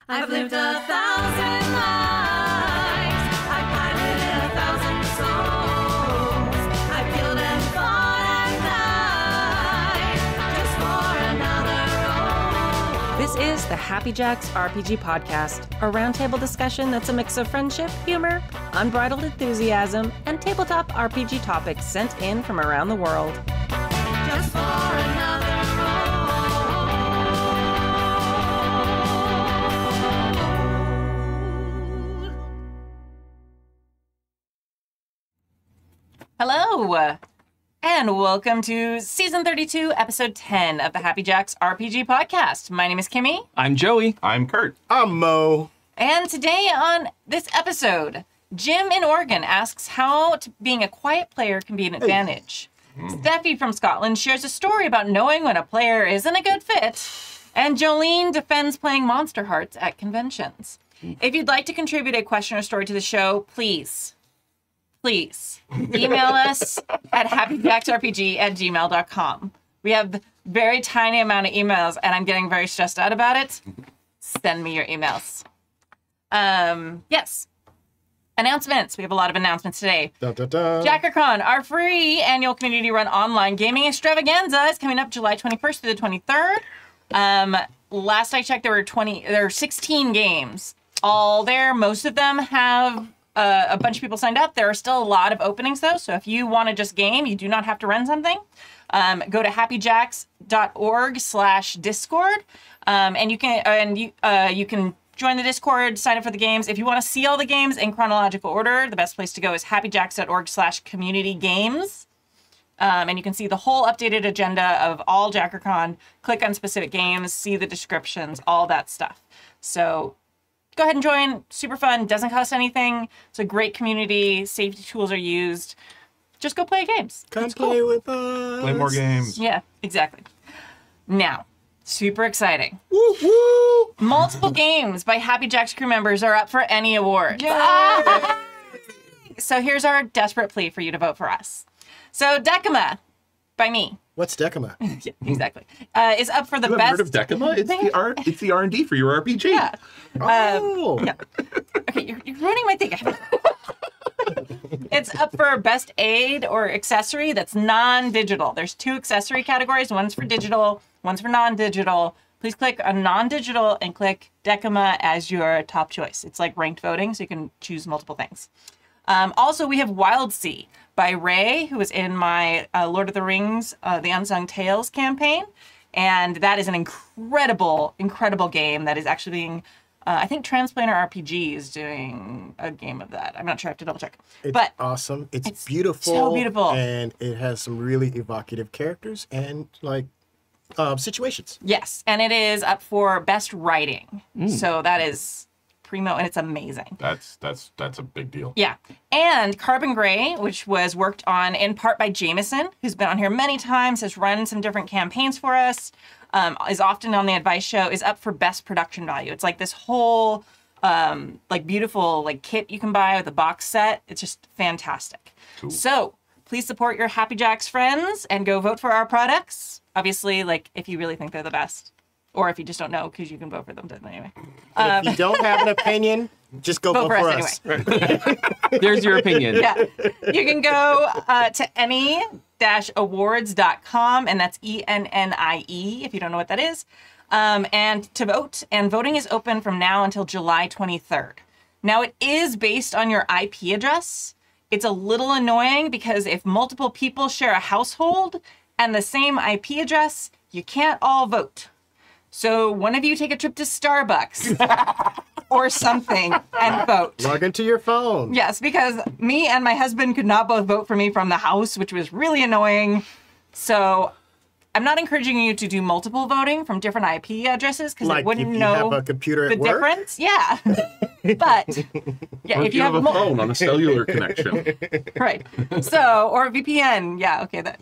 I've lived 1,000 lives. I've piloted 1,000 souls. I've killed and fought at night just for another role. This is the Happy Jacks RPG podcast, a roundtable discussion that's a mix of friendship, humor, unbridled enthusiasm, and tabletop RPG topics sent in from around the world. Just for another role. Hello, and welcome to Season 32, Episode 10 of the Happy Jacks RPG podcast. My name is Kimmy. I'm Joey. I'm Kurt. I'm Mo. And today on this episode, Jim in Oregon asks how being a quiet player can be an advantage. Steffi from Scotland shares a story about knowing when a player isn't a good fit. And Jolene defends playing Monster Hearts at conventions. If you'd like to contribute a question or story to the show, please email us at happyjacksrpg@gmail.com. We have a very tiny amount of emails, and I'm getting very stressed out about it. Send me your emails. Yes. Announcements. We have a lot of announcements today. JackerCon, our free annual community-run online gaming extravaganza, is coming up July 21st through the 23rd. Last I checked, there are 16 games all there. Most of them have a bunch of people signed up. There are still a lot of openings, though, so if you want to just game, you do not have to run something. Go to happyjacks.org/discord, and you can join the Discord, sign up for the games. If you want to see all the games in chronological order, the best place to go is happyjacks.org/communitygames. And you can see the whole updated agenda of all JackerCon, click on specific games, see the descriptions, all that stuff. So go ahead and join. Super fun. Doesn't cost anything. It's a great community. Safety tools are used. Just go play games. Come play with us. Play more games. Yeah, exactly. Now, super exciting. Woo woo. Multiple games by Happy Jacks crew members are up for any award. So here's our desperate plea for you to vote for us. So Decima, by me. What's Decima? Yeah, exactly. Is up for the You best. haven't heard of Decima? It's the R&D for your RPG. Yeah. Oh. Yeah. Okay, you're ruining my thing. It's up for best aid or accessory that's non-digital. There's 2 accessory categories. One's for digital, one's for non-digital. Please click on non-digital and click Decima as your top choice. It's like ranked voting, so you can choose multiple things. Also, we have Wild Sea by Ray, who was in my Lord of the Rings, The Unsung Tales campaign. And that is an incredible, incredible game that is actually being, I think Transplanter RPG is doing a game of that. I'm not sure, I have to double check. It's awesome. It's beautiful. So beautiful. And it has some really evocative characters and like situations. Yes, and it is up for best writing. So that is primo, and it's amazing. That's a big deal. Yeah. And Carbon Gray, which was worked on in part by Jameson, who's been on here many times, has run some different campaigns for us, is often on the advice show, is up for best production value. It's like this whole like beautiful like kit you can buy with a box set. It's just fantastic. Cool. So please support your Happy Jacks friends and go vote for our products. Obviously, like if you really think they're the best. Or if you just don't know, because you can vote for them anyway. And if you don't have an opinion, just go vote for us. Anyway. There's your opinion. Yeah. You can go to any-awards.com, and that's ENNIE, if you don't know what that is, and to vote. And voting is open from now until July 23rd. Now, it is based on your IP address. It's a little annoying because if multiple people share a household and the same IP address, you can't all vote. So one of you take a trip to Starbucks or something and vote. Log into your phone. Yes, because me and my husband could not both vote for me from the house, which was really annoying. So I'm not encouraging you to do multiple voting from different IP addresses because Like I wouldn't if you know have a computer the at work? difference. Yeah. But yeah, Or if you have a phone on a cellular connection. right. So, or a VPN. Yeah, okay, that.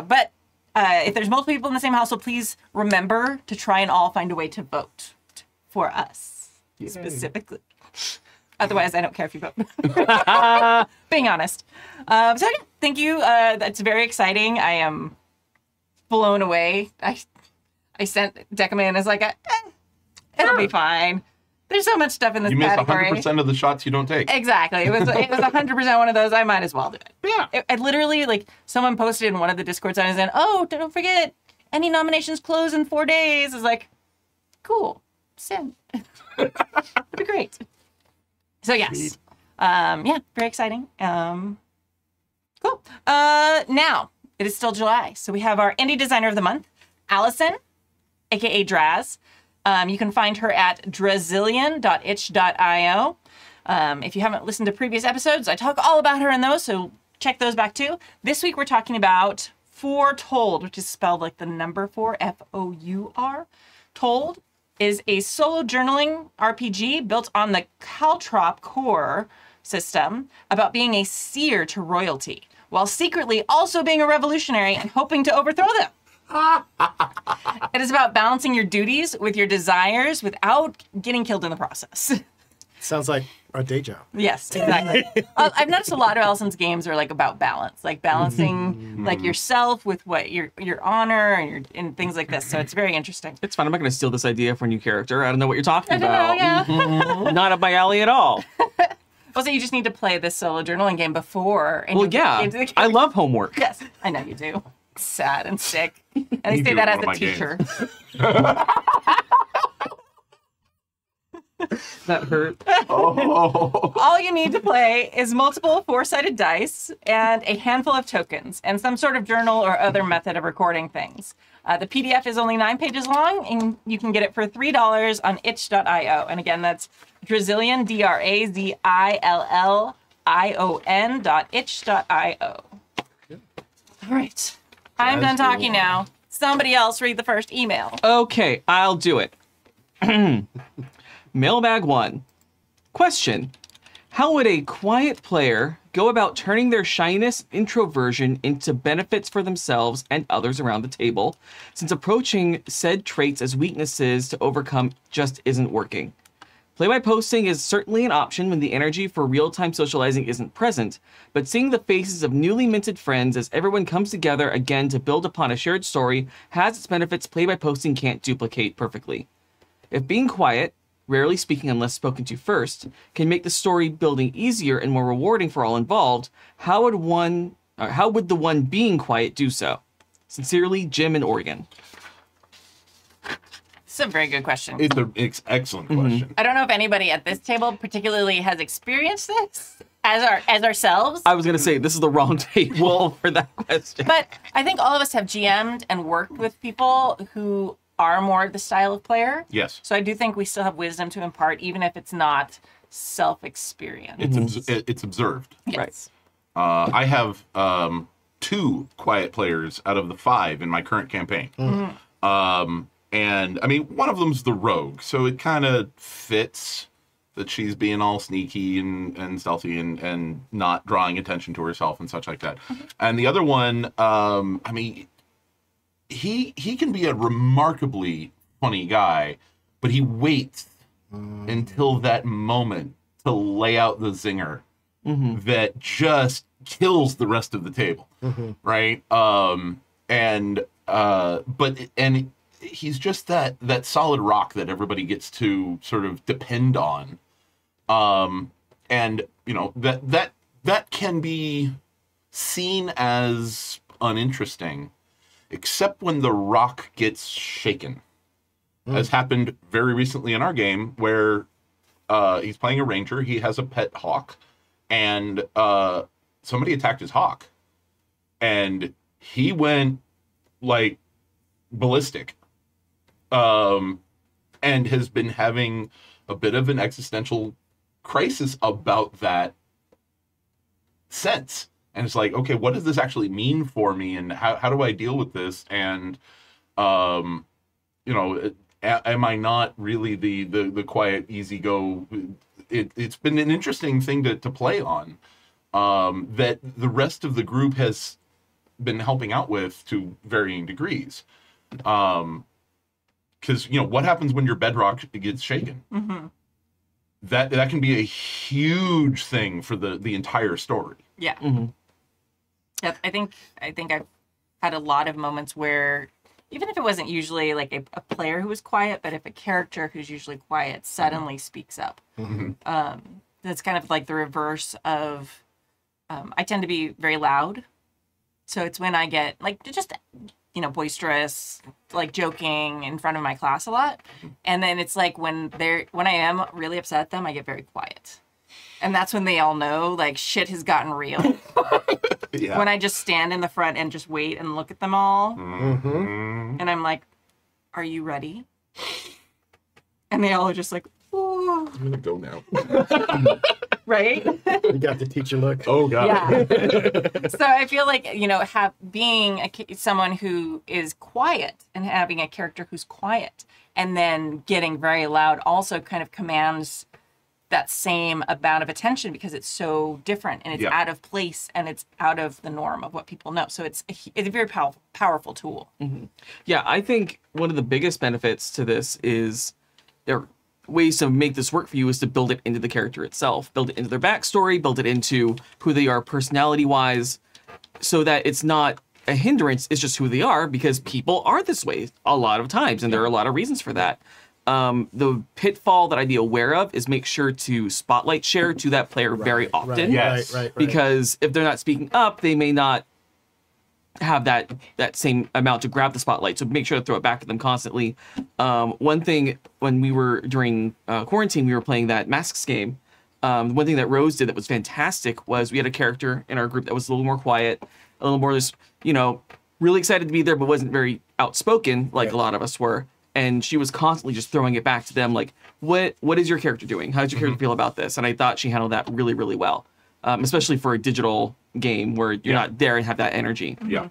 But if there's multiple people in the same household, please remember to try and all find a way to vote for us specifically. Otherwise, I don't care if you vote. Being honest. So thank you. That's very exciting. I am blown away. I sent Decima and is like, It'll be fine. There's so much stuff in this You miss category. 100% of the shots you don't take. Exactly. It was 100% one of those. I might as well do it. Yeah. I literally, like, someone posted in one of the Discords I was in, oh, don't forget, any nominations close in 4 days. It's like, cool. Send. That'd be great. So, yes. Yeah, very exciting. Cool. Now, it is still July. So we have our Indie Designer of the Month, Allison, aka Draz. You can find her at drazillion.itch.io. If you haven't listened to previous episodes, I talk all about her in those, so check those back too. This week we're talking about Foretold, which is spelled like the number 4, F-O-U-R. Told is a solo journaling RPG built on the Caltrop core system about being a seer to royalty, while secretly also being a revolutionary and hoping to overthrow them. It is about balancing your duties with your desires without getting killed in the process. Sounds like our day job. Yes, exactly. I've noticed a lot of Allison's games are like about balance, like balancing like yourself with what your honor and things like this. So it's very interesting. It's fine. I'm not going to steal this idea for a new character. I don't know what you're talking I don't about. know, yeah. Not up my alley at all. Also, you just need to play this solo journaling game before. And Well, you get yeah. into the I love homework. Yes, I know you do. Sad and sick. And I You say do that in as one a of my teacher. That hurt. Oh. All you need to play is multiple 4-sided dice and a handful of tokens and some sort of journal or other method of recording things. The PDF is only 9 pages long, and you can get it for $3 on itch.io. And again, that's Drazillion, DRAZILLION.itch.io. All right. I'm done talking now. Somebody else read the first email. Okay, I'll do it. Mailbag 1. Question. How would a quiet player go about turning their shyness introversion into benefits for themselves and others around the table, since approaching said traits as weaknesses to overcome just isn't working? Play-by-posting is certainly an option when the energy for real-time socializing isn't present, but seeing the faces of newly minted friends as everyone comes together again to build upon a shared story has its benefits play-by-posting can't duplicate perfectly. If being quiet, rarely speaking unless spoken to first, can make the story building easier and more rewarding for all involved, how would the one being quiet do so? Sincerely, Jim in Oregon. It's a very good question. It's an excellent question. I don't know if anybody at this table particularly has experienced this as ourselves. I was going to say, this is the wrong table for that question. But I think all of us have GM'd and worked with people who are more the style of player. Yes. So I do think we still have wisdom to impart, even if it's not self-experience. It's observed. Yes. I have 2 quiet players out of the 5 in my current campaign. And I mean, one of them's the rogue, so it kind of fits that she's being all sneaky and stealthy and not drawing attention to herself and such like that. And the other one, I mean, he can be a remarkably funny guy, but he waits until that moment to lay out the zinger that just kills the rest of the table, right? And he's just that solid rock that everybody gets to sort of depend on, and you know that can be seen as uninteresting, except when the rock gets shaken, as happened very recently in our game, where he's playing a ranger. He has a pet hawk, and somebody attacked his hawk, and he went like ballistic, and has been having a bit of an existential crisis about that since. And it's like, okay, what does this actually mean for me, and how do I deal with this? And you know, am I not really the quiet, easy go? It's been an interesting thing to play on, that the rest of the group has been helping out with to varying degrees. Because you know what happens when your bedrock gets shaken. That can be a huge thing for the entire story. Yeah. Yep. I think I've had a lot of moments where even if it wasn't usually like a player who was quiet, but if a character who's usually quiet suddenly speaks up. That's kind of like the reverse of, I tend to be very loud. So it's when I get like just, boisterous, like joking in front of my class a lot. And then it's like when I am really upset at them, I get very quiet. And that's when they all know, like, shit has gotten real. Yeah. When I just stand in the front and just wait and look at them all. And I'm like, are you ready? And they all are just like, ooh. I'm gonna go now. Right? You got the teacher look. Oh God. Yeah. So I feel like, being someone who is quiet and having a character who's quiet and then getting very loud also kind of commands that same amount of attention because it's so different and it's out of place and it's out of the norm of what people know. So it's a very powerful tool. Yeah, I think one of the biggest benefits to this is there are ways to make this work for you is to build it into the character itself, build it into their backstory, build it into who they are personality-wise, so that it's not a hindrance, it's just who they are, because people are this way a lot of times, and there are a lot of reasons for that. The pitfall that I'd be aware of is make sure to spotlight share to that player very often. Yes. Right. Because if they're not speaking up, they may not have that same amount to grab the spotlight. So make sure to throw it back to them constantly. One thing, when we were during quarantine, we were playing that Masks game. One thing that Rose did that was fantastic was we had a character in our group that was a little more quiet, a little more just, really excited to be there, but wasn't very outspoken like a lot of us were. And she was constantly just throwing it back to them, like, what is your character doing? How does your character feel about this? And I thought she handled that really, really well, especially for a digital game where you're not there and have that energy. Yeah.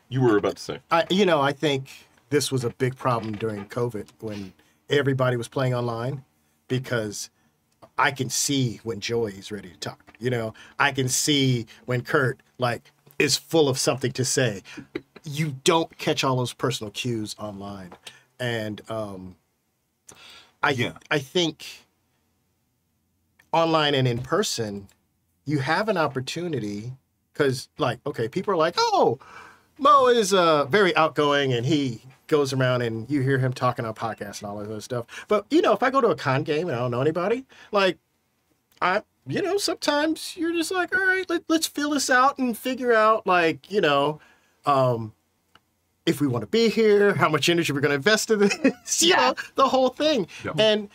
You were about to say. I think this was a big problem during COVID when everybody was playing online, because I can see when Joy is ready to talk. I can see when Kurt is full of something to say. You don't catch all those personal cues online. And I think online and in person, you have an opportunity because, people are like, oh, Mo is very outgoing and he goes around and you hear him talking on podcasts and all that other stuff. But, if I go to a con game and I don't know anybody, sometimes you're just like, all right, let's fill this out and figure out, if we want to be here, how much energy we're going to invest in this, the whole thing. Yep. And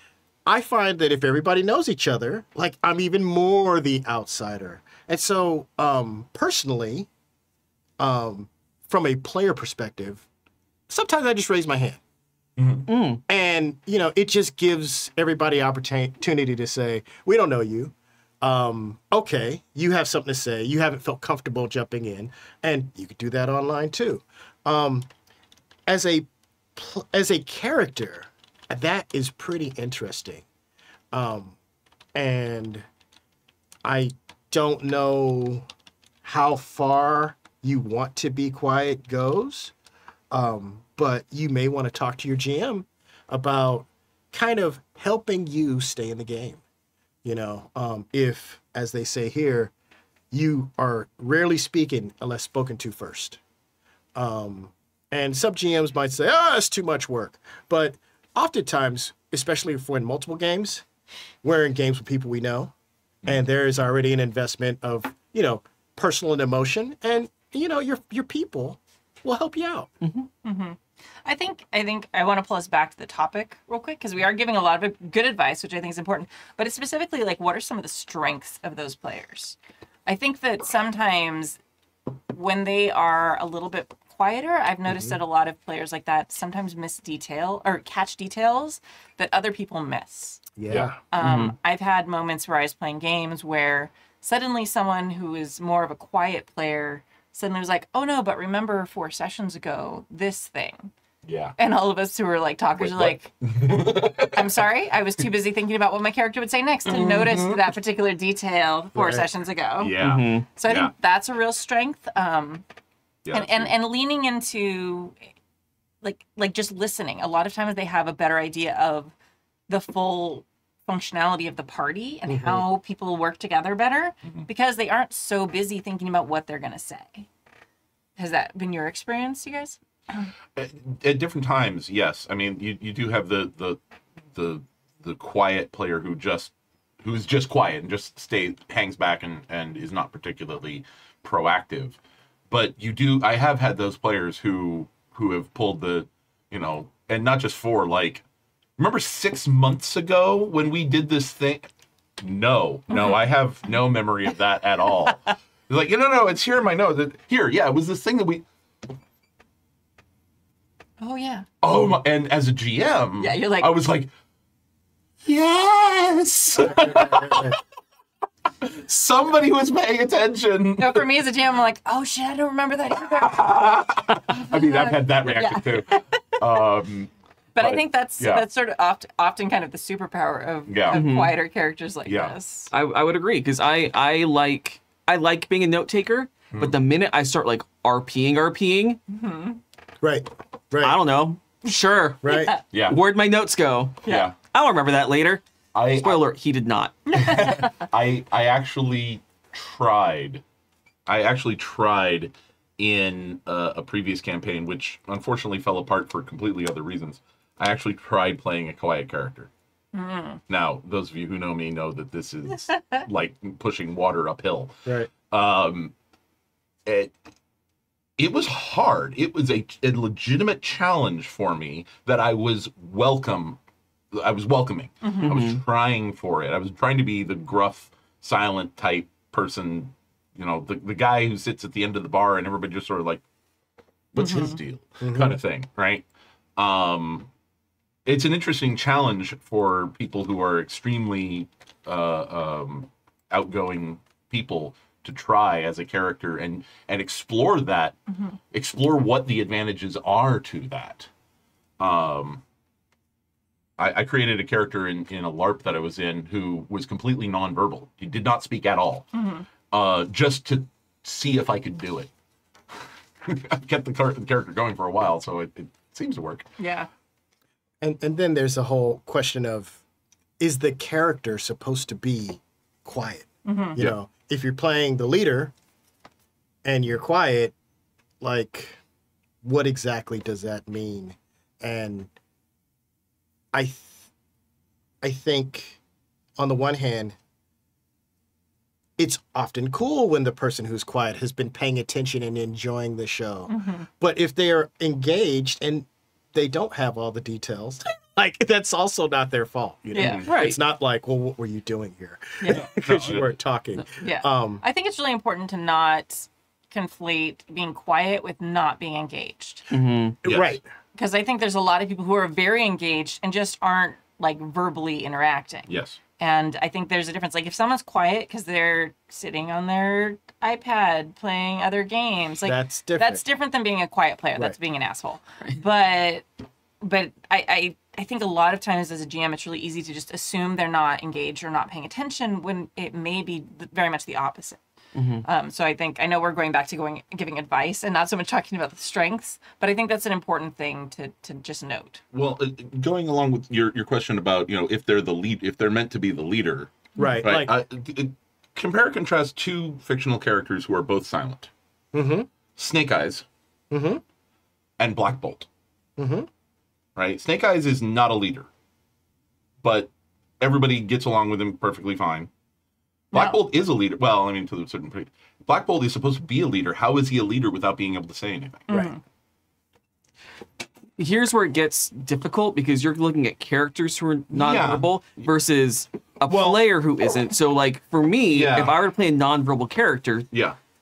I find that if everybody knows each other, I'm even more the outsider. And so, personally, from a player perspective, sometimes I just raise my hand. And, it just gives everybody opportunity to say, we don't know you. Okay, you have something to say. You haven't felt comfortable jumping in. And you could do that online, too. As a character, that is pretty interesting. And I don't know how far you want to be quiet goes, but you may want to talk to your GM about kind of helping you stay in the game. If, as they say here, you are rarely speaking unless spoken to first. And some GMs might say, it's too much work. But oftentimes, especially if we're in multiple games, we're in games with people we know. And there is already an investment of, personal and emotion. And, your people will help you out. I think I want to pull us back to the topic real quick, because we are giving a lot of good advice, which I think is important. But it's specifically, what are some of the strengths of those players? I think that sometimes when they are a little bit quieter, I've noticed that a lot of players like that sometimes miss detail or catch details that other people miss. Yeah. I've had moments where I was playing games where suddenly someone who is more of a quiet player suddenly was like, oh no, but remember 4 sessions ago, this thing. Yeah. And all of us who were talkers are like, I'm sorry, I was too busy thinking about what my character would say next to notice that particular detail 4 sessions ago. Yeah. So I think that's a real strength. And leaning into just listening. A lot of times they have a better idea of the full functionality of the party and how people work together better because they aren't so busy thinking about what they're going to say. Has that been your experience, you guys? At different times, yes. I mean, you do have the quiet player who's just quiet and just hangs back and is not particularly proactive. But I have had those players who have pulled and not just like, remember 6 months ago when we did this thing? No, I have no memory of that at all. Like, no, it's here in my notes. Here, yeah, it was this thing that we. Oh yeah. Oh my! And as a GM, Yeah, you're like, I was like, yes. Somebody was paying attention. no, for me as a GM, I'm like, oh shit, I don't remember that either. I mean, I've had that reaction too. But I think that's yeah. sort of often kind of the superpower of quieter characters like this. I would agree, because I like being a note taker, but the minute I start like RPing, Right. Right. I don't know. Sure. Right. Yeah. Where'd my notes go? Yeah. I'll remember that later. Spoiler alert, he did not. I actually tried. In a previous campaign, which unfortunately fell apart for completely other reasons. I actually tried playing a quiet character. Now, those of you who know me know that this is like pushing water uphill. Right. It was hard. It was a legitimate challenge for me that I was welcoming. I was trying for it. I was trying to be the gruff, silent type person, the guy who sits at the end of the bar and everybody just sort of like, what's his deal? Kind of thing, right? It's an interesting challenge for people who are extremely outgoing people to try as a character and explore that, explore what the advantages are to that. I created a character in a LARP that I was in who was completely nonverbal. He did not speak at all, just to see if I could do it. I've kept the character going for a while, so it seems to work. Yeah. And then there's a whole question of, is the character supposed to be quiet? You know, if you're playing the leader and you're quiet, like, what exactly does that mean? And I think on the one hand, it's often cool when the person who's quiet has been paying attention and enjoying the show. But if they are engaged and they don't have all the details, like, that's also not their fault. You know? Yeah, right. It's not like, well, what were you doing here? Yeah. Because you weren't talking. Yeah. I think it's really important to not conflate being quiet with not being engaged. Yes. Right. Because I think there's a lot of people who are very engaged and just aren't like verbally interacting. Yes. And I think there's a difference. Like if someone's quiet because they're sitting on their iPad playing other games, like That's different. That's different than being a quiet player. That's Right. being an asshole. But I think a lot of times as a GM, it's really easy to just assume they're not engaged or not paying attention when it may be very much the opposite. So I know we're going back to giving advice and not so much talking about the strengths, but I think that's an important thing to just note. Well, going along with your question about, if they're the lead, if they're meant to be the leader, Right. right? Like, Compare and contrast two fictional characters who are both silent. Snake Eyes and Black Bolt. Right? Snake Eyes is not a leader, but everybody gets along with him perfectly fine. Black Bolt is a leader. Well, I mean, to a certain point. Black Bolt is supposed to be a leader. How is he a leader without being able to say anything? right. Here's where it gets difficult, because you're looking at characters who are nonverbal versus a player who isn't. So, like, for me, if I were to play a nonverbal character,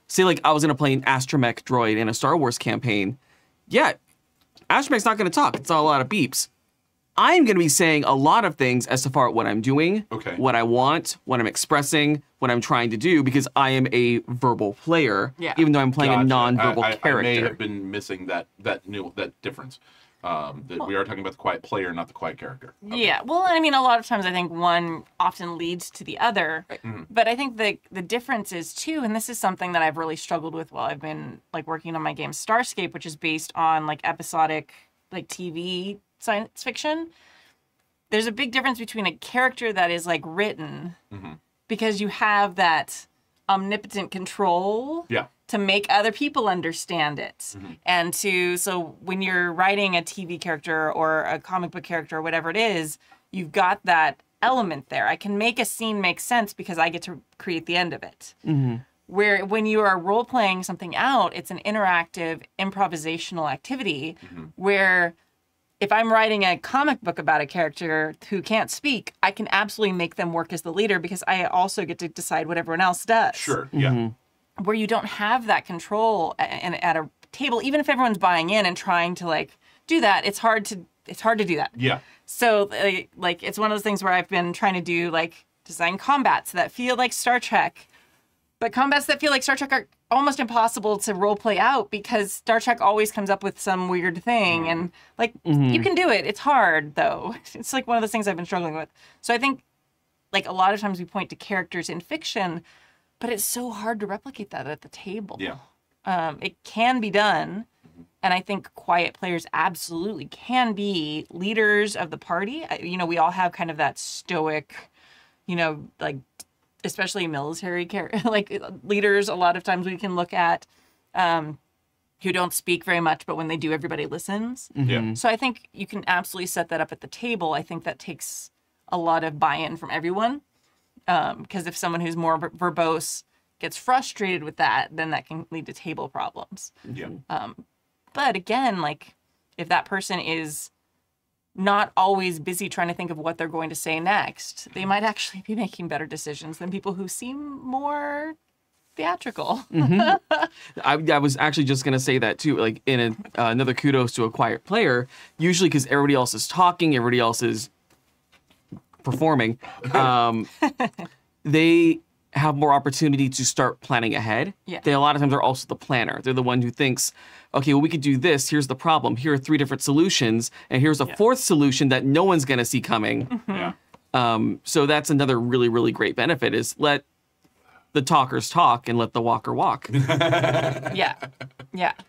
say, like, I was going to play an astromech droid in a Star Wars campaign, astromech's not going to talk. It's all a lot of beeps. I'm going to be saying a lot of things as to far as what I'm doing, what I want, what I'm expressing, what I'm trying to do, because I am a verbal player, even though I'm playing a non-verbal character. I may have been missing that difference. That we are talking about the quiet player, not the quiet character. Yeah, well, I mean, a lot of times I think one often leads to the other, but I think the difference is too, and this is something that I've really struggled with while I've been like working on my game Starscape, which is based on like episodic like TV science fiction. There's a big difference between a character that is like written because you have that omnipotent control to make other people understand it. And so when you're writing a TV character or a comic book character or whatever it is, you've got that element there. I can make a scene make sense because I get to create the end of it. Where when you are role playing something out, it's an interactive improvisational activity where if I'm writing a comic book about a character who can't speak, I can absolutely make them work as the leader because I also get to decide what everyone else does. Sure. Yeah. Where you don't have that control at a table, even if everyone's buying in and trying to like do that, it's hard to do that. Yeah. So like it's one of those things where I've been trying to do like design combats that feel like Star Trek, but combats that feel like Star Trek are almost impossible to role play out because Star Trek always comes up with some weird thing and like you can do it. It's hard though. It's like one of those things I've been struggling with. So I think like a lot of times we point to characters in fiction, but it's so hard to replicate that at the table. Yeah. It can be done. And I think quiet players absolutely can be leaders of the party. You know, we all have kind of that stoic, you know, like, especially military like leaders. A lot of times we can look at who don't speak very much, but when they do, everybody listens. Yeah. So I think you can absolutely set that up at the table. I think that takes a lot of buy-in from everyone. Because if someone who's more verbose gets frustrated with that, then that can lead to table problems. Yeah. But again, like if that person is not always busy trying to think of what they're going to say next, they might actually be making better decisions than people who seem more theatrical. I was actually just going to say that too, like in another kudos to a quiet player, usually because everybody else is talking, everybody else is performing, they have more opportunity to start planning ahead. Yeah. They a lot of times are also the planner. They're the one who thinks, okay, well, we could do this. Here's the problem. Here are 3 different solutions. And here's a 4th solution that no one's going to see coming. Yeah. So that's another really, really great benefit is let the talkers talk and let the walker walk. Yeah.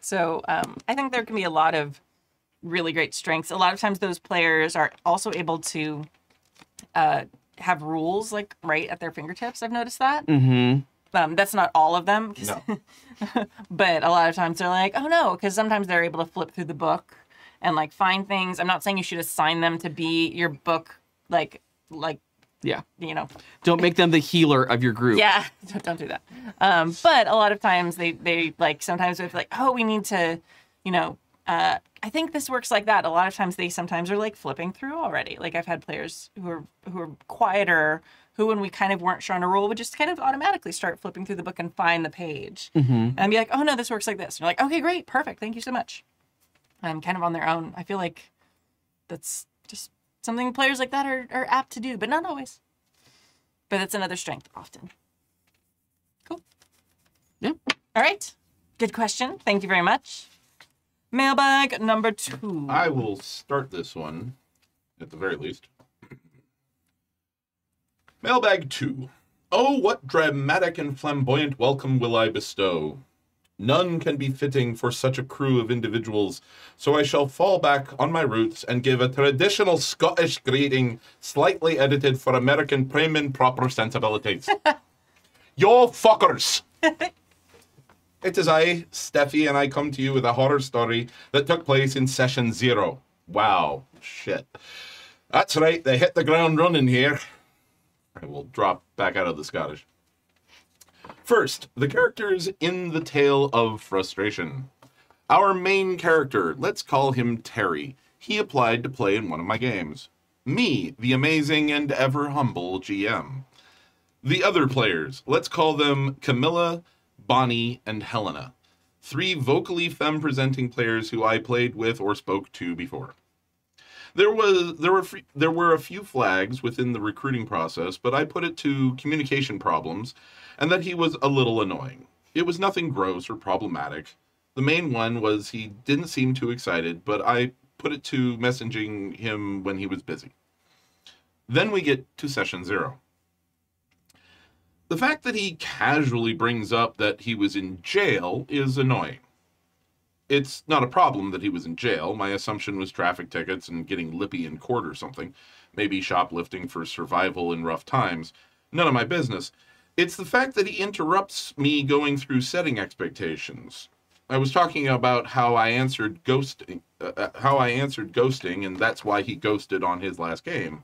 So I think there can be a lot of really great strengths. A lot of times those players are also able to have rules like right at their fingertips. I've noticed that. That's not all of them. No. But a lot of times they're like, oh no, because sometimes they're able to flip through the book and like find things. I'm not saying you should assign them to be your book, like Yeah. you know. Don't make them the healer of your group. Yeah, don't do that. But a lot of times they like sometimes it's like, oh, we need to, you know, I think this works like that. A lot of times they sometimes are like flipping through already. Like I've had players who are quieter, who when we kind of weren't sure on a roll would just kind of automatically start flipping through the book and find the page. And be like, oh no, this works like this. And you're like, okay, great, perfect, thank you so much. And kind of on their own. I feel like that's just something players like that are apt to do, but not always. But that's another strength often. Cool. Yeah. All right. Good question. Thank you very much. Mailbag number 2. I will start this one, at the very least. Mailbag 2. Oh, what dramatic and flamboyant welcome will I bestow? None can be fitting for such a crew of individuals, so I shall fall back on my roots and give a traditional Scottish greeting, slightly edited for American prim and proper sensibilities. Yo fuckers! It is I, Steffi, and I come to you with a horror story that took place in session 0. Wow, shit. That's right, they hit the ground running here. I will drop back out of the Scottish. First, the characters in the Tale of Frustration. Our main character, let's call him Terry. He applied to play in one of my games. Me, the amazing and ever humble GM. The other players, let's call them Camilla, Bonnie, and Helena. 3 vocally femme-presenting players who I played with or spoke to before. There were a few flags within the recruiting process, but I put it to communication problems, and that he was a little annoying. It was nothing gross or problematic. The main one was he didn't seem too excited, but I put it to messaging him when he was busy. Then we get to session 0. The fact that he casually brings up that he was in jail is annoying. It's not a problem that he was in jail. My assumption was traffic tickets and getting lippy in court or something. Maybe shoplifting for survival in rough times. None of my business. It's the fact that he interrupts me going through setting expectations. I was talking about how I answered ghosting, and that's why he ghosted on his last game.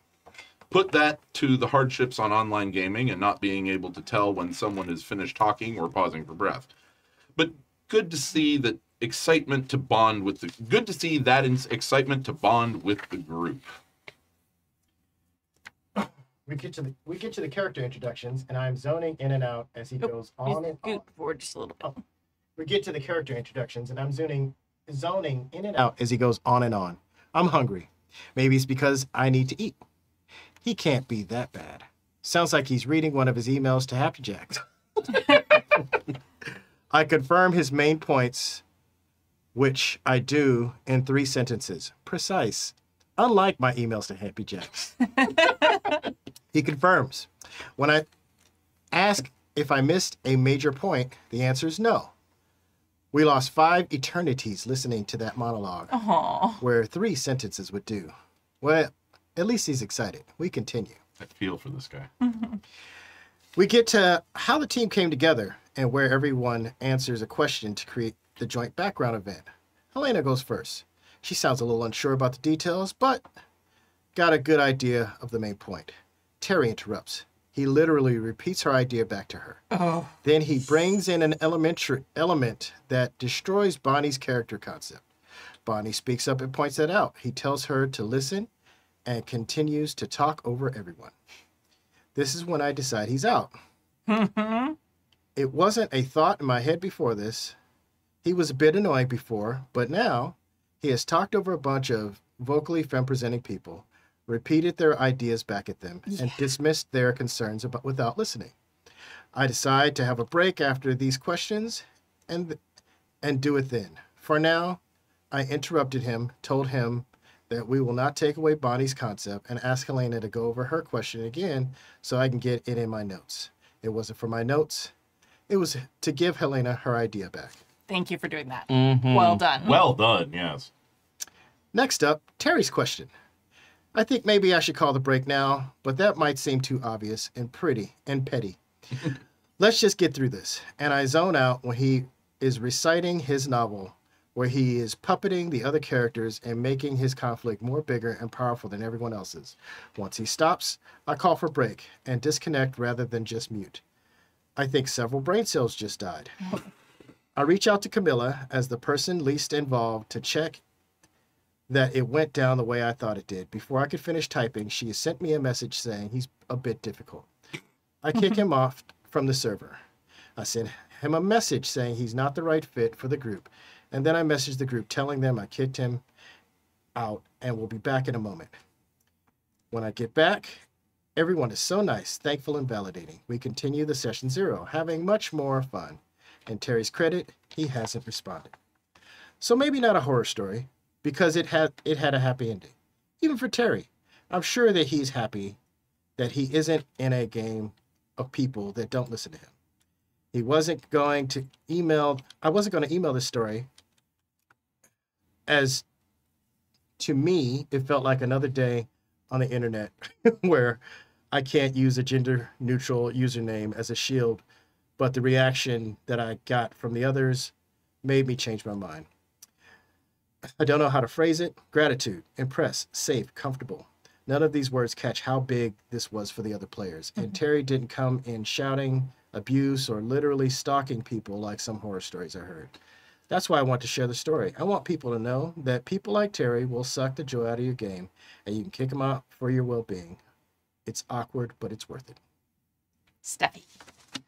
Put that to the hardships on online gaming and not being able to tell when someone is finished talking or pausing for breath. But good to see that excitement to bond with the excitement to bond with the group. We get to the character introductions, and I'm zoning in and out as he goes on and on. Scoot forward just a little bit. We get to the character introductions, and I'm zoning in and out as he goes on and on. I'm hungry. Maybe it's because I need to eat. He can't be that bad. Sounds like he's reading one of his emails to Happy Jacks. I confirm his main points, which I do in 3 sentences. Precise. Unlike my emails to Happy Jacks. He confirms. When I ask if I missed a major point, the answer is no. We lost 5 eternities listening to that monologue, where 3 sentences would do. Well, at least he's excited. We continue. I feel for this guy. We get to how the team came together and where everyone answers a question to create the joint background event. Helena goes first. She sounds a little unsure about the details, but got a good idea of the main point. Terry interrupts. He literally repeats her idea back to her. Oh. Then he brings in an element that destroys Bonnie's character concept. Bonnie speaks up and points that out. He tells her to listen and continues to talk over everyone. This is when I decide he's out. It wasn't a thought in my head before this. He was a bit annoying before, but now he has talked over a bunch of vocally femme-presenting people, repeated their ideas back at them, and dismissed their concerns without listening. I decide to have a break after these questions and do it then. For now, I interrupted him, told him that we will not take away Bonnie's concept, and asked Helena to go over her question again so I can get it in my notes. It wasn't for my notes. It was to give Helena her idea back. Thank you for doing that. Well done. Well done, yes. Next up, Terry's question. I think maybe I should call the break now, but that might seem too obvious and pretty and petty. Let's just get through this. And I zone out when he is reciting his novel, where he is puppeting the other characters and making his conflict more bigger and powerful than everyone else's. Once he stops, I call for break and disconnect rather than just mute. I think several brain cells just died. I reach out to Camilla as the person least involved to check that it went down the way I thought it did. Before I could finish typing, she has sent me a message saying he's a bit difficult. I kick him off from the server. I sent him a message saying he's not the right fit for the group. And then I messaged the group telling them I kicked him out and will be back in a moment. When I get back, everyone is so nice, thankful, and validating. We continue the session 0, having much more fun. In Terry's credit, he hasn't responded. So maybe not a horror story, because it had a happy ending. Even for Terry, I'm sure that he's happy that he isn't in a game of people that don't listen to him. I wasn't going to email this story, as to me, it felt like another day on the internet where I can't use a gender-neutral username as a shield, but the reaction that I got from the others made me change my mind. I don't know how to phrase it. Gratitude, impress, safe, comfortable. None of these words catch how big this was for the other players. And Terry didn't come in shouting abuse or literally stalking people like some horror stories I heard. That's why I want to share the story. I want people to know that people like Terry will suck the joy out of your game, and you can kick them out for your well-being. It's awkward, but it's worth it. Steffi.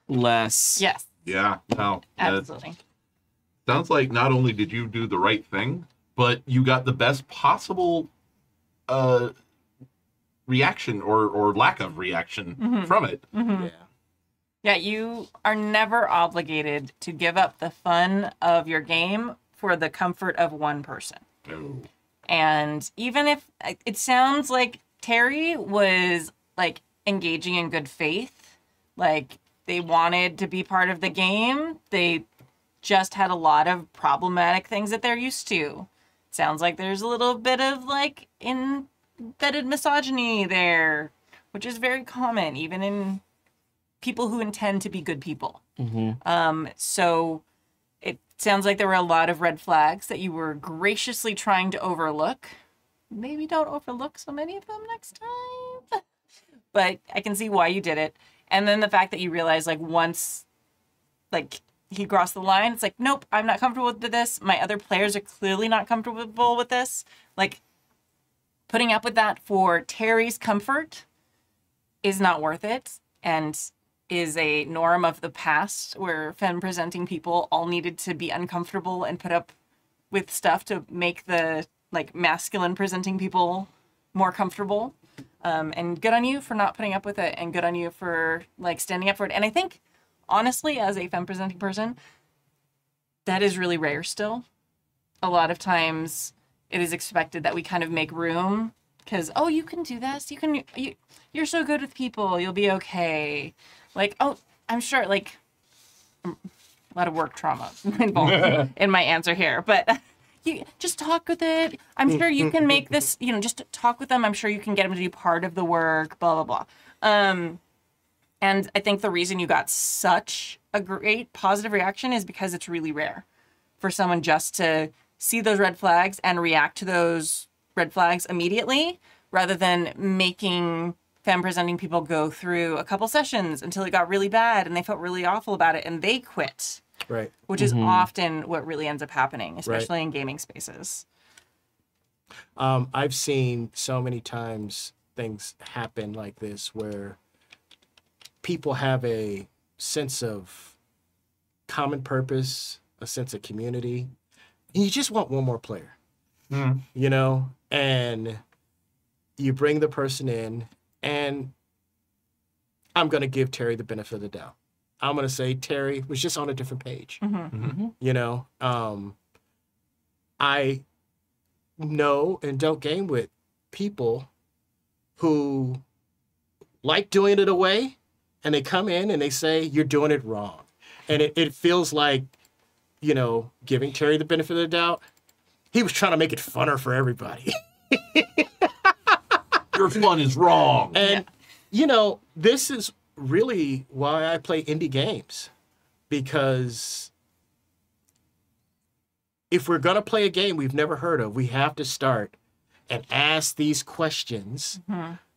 Less. Yes, Yeah, no. absolutely. Sounds like not only did you do the right thing, but you got the best possible reaction or lack of reaction from it. Yeah. Yeah, you are never obligated to give up the fun of your game for the comfort of one person. No. And even if it sounds like Terry was like engaging in good faith, like they wanted to be part of the game, they just had a lot of problematic things that they're used to. Sounds like there's a little bit of like embedded misogyny there, which is very common even in people who intend to be good people. So it sounds like there were a lot of red flags that you were graciously trying to overlook. Maybe don't overlook so many of them next time. But I can see why you did it. And then the fact that you realized, like, once, like, he crossed the line, it's like, nope, I'm not comfortable with this. My other players are clearly not comfortable with this. Like, putting up with that for Terry's comfort is not worth it, and is a norm of the past where femme-presenting people all needed to be uncomfortable and put up with stuff to make the, like, masculine-presenting people more comfortable. And good on you for not putting up with it, and good on you for, like, standing up for it. And I think, honestly, as a femme-presenting person, that is really rare still. A lot of times it is expected that we kind of make room because, oh, you can do this. You're so good with people. You'll be okay. Like, oh, I'm sure, like, a lot of work trauma involved in my answer here. But you just talk with it. I'm sure you can make this, just talk with them. I'm sure you can get them to do part of the work, blah, blah, blah. And I think the reason you got such a great positive reaction is because it's really rare for someone just to see those red flags and react to those red flags immediately, rather than making femme-presenting people go through a couple sessions until it got really bad and they felt really awful about it and they quit. Right. Which is often what really ends up happening, especially in gaming spaces. I've seen so many times things happen like this where people have a sense of common purpose, a sense of community, and you just want one more player, and you bring the person in, and I'm going to give Terry the benefit of the doubt. I'm going to say Terry was just on a different page. I know and don't game with people who like doing it away, and they come in and they say, you're doing it wrong. And it feels like, giving Terry the benefit of the doubt, he was trying to make it funner for everybody. Your fun is wrong. And, this is really why I play indie games. Because if we're going to play a game we've never heard of, we have to start and ask these questions.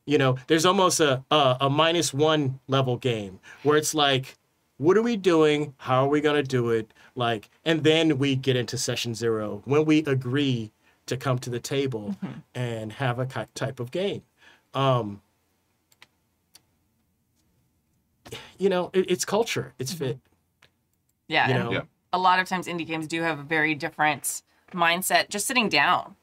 There's almost a -1 level game where it's like, what are we doing? How are we going to do it? Like, and then we get into session 0 when we agree to come to the table and have a type of game. It's culture. It's fit. Yeah. You know? And a lot of times indie games do have a very different mindset just sitting down.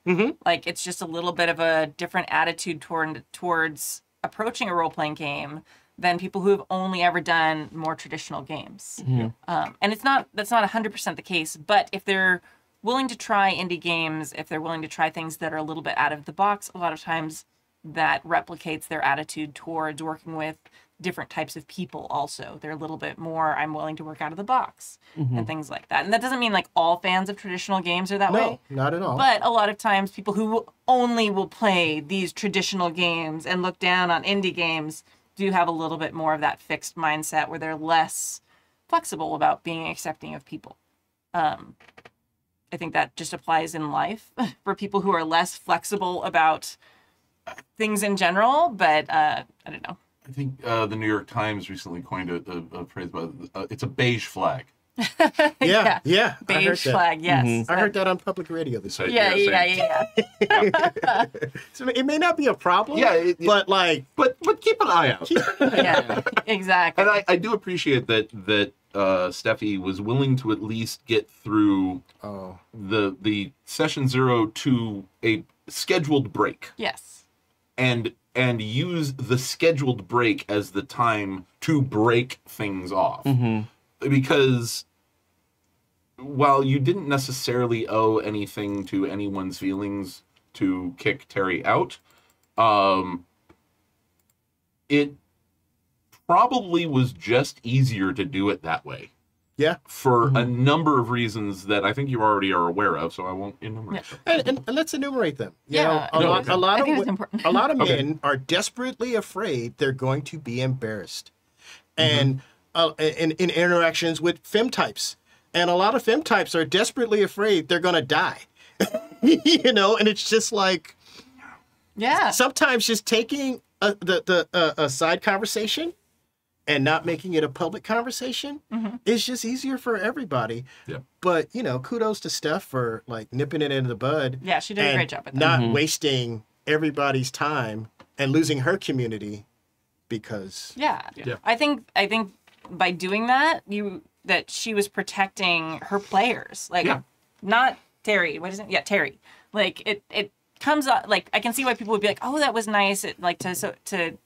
Like, it's just a little bit of a different attitude towards approaching a role-playing game than people who have only ever done more traditional games. And that's not 100% the case, but if they're willing to try indie games, if they're willing to try things that are a little bit out of the box, a lot of times that replicates their attitude towards working with different types of people also. They're a little bit more, I'm willing to work out of the box and things like that. And that doesn't mean like all fans of traditional games are that way. No, not at all. But a lot of times people who only will play these traditional games and look down on indie games do have a little bit more of that fixed mindset where they're less flexible about being accepting of people. I think that just applies in life for people who are less flexible about things in general, but I don't know. I think the New York Times recently coined a phrase about it's a beige flag. Yeah. I heard Beige that. flag, yes. I heard that on public radio this week. Yeah. So it may not be a problem, but like, but keep an eye out. Yeah, exactly. And I do appreciate that Steffi was willing to at least get through the session 0 to a scheduled break. Yes. And use the scheduled break as the time to break things off. Because while you didn't necessarily owe anything to anyone's feelings to kick Terry out, it probably was just easier to do it that way. Yeah. For a number of reasons that I think you already are aware of, so I won't enumerate them. And let's enumerate them. Yeah. A lot I think it's important. of men are desperately afraid they're going to be embarrassed. and in interactions with fem types. And a lot of fem types are desperately afraid they're going to die. You know, and it's just like, Yeah. sometimes just taking a side conversation and not making it a public conversation is just easier for everybody. Yeah. But, you know, kudos to Steph for like nipping it in the bud. Yeah, she did a and great job with that. not wasting everybody's time and losing her community because Yeah. Yeah. I think by doing that, that she was protecting her players. Like Yeah. not Terry. What is it? Yeah, Terry. Like it comes up like I can see why people would be like, "Oh, that was nice." Like to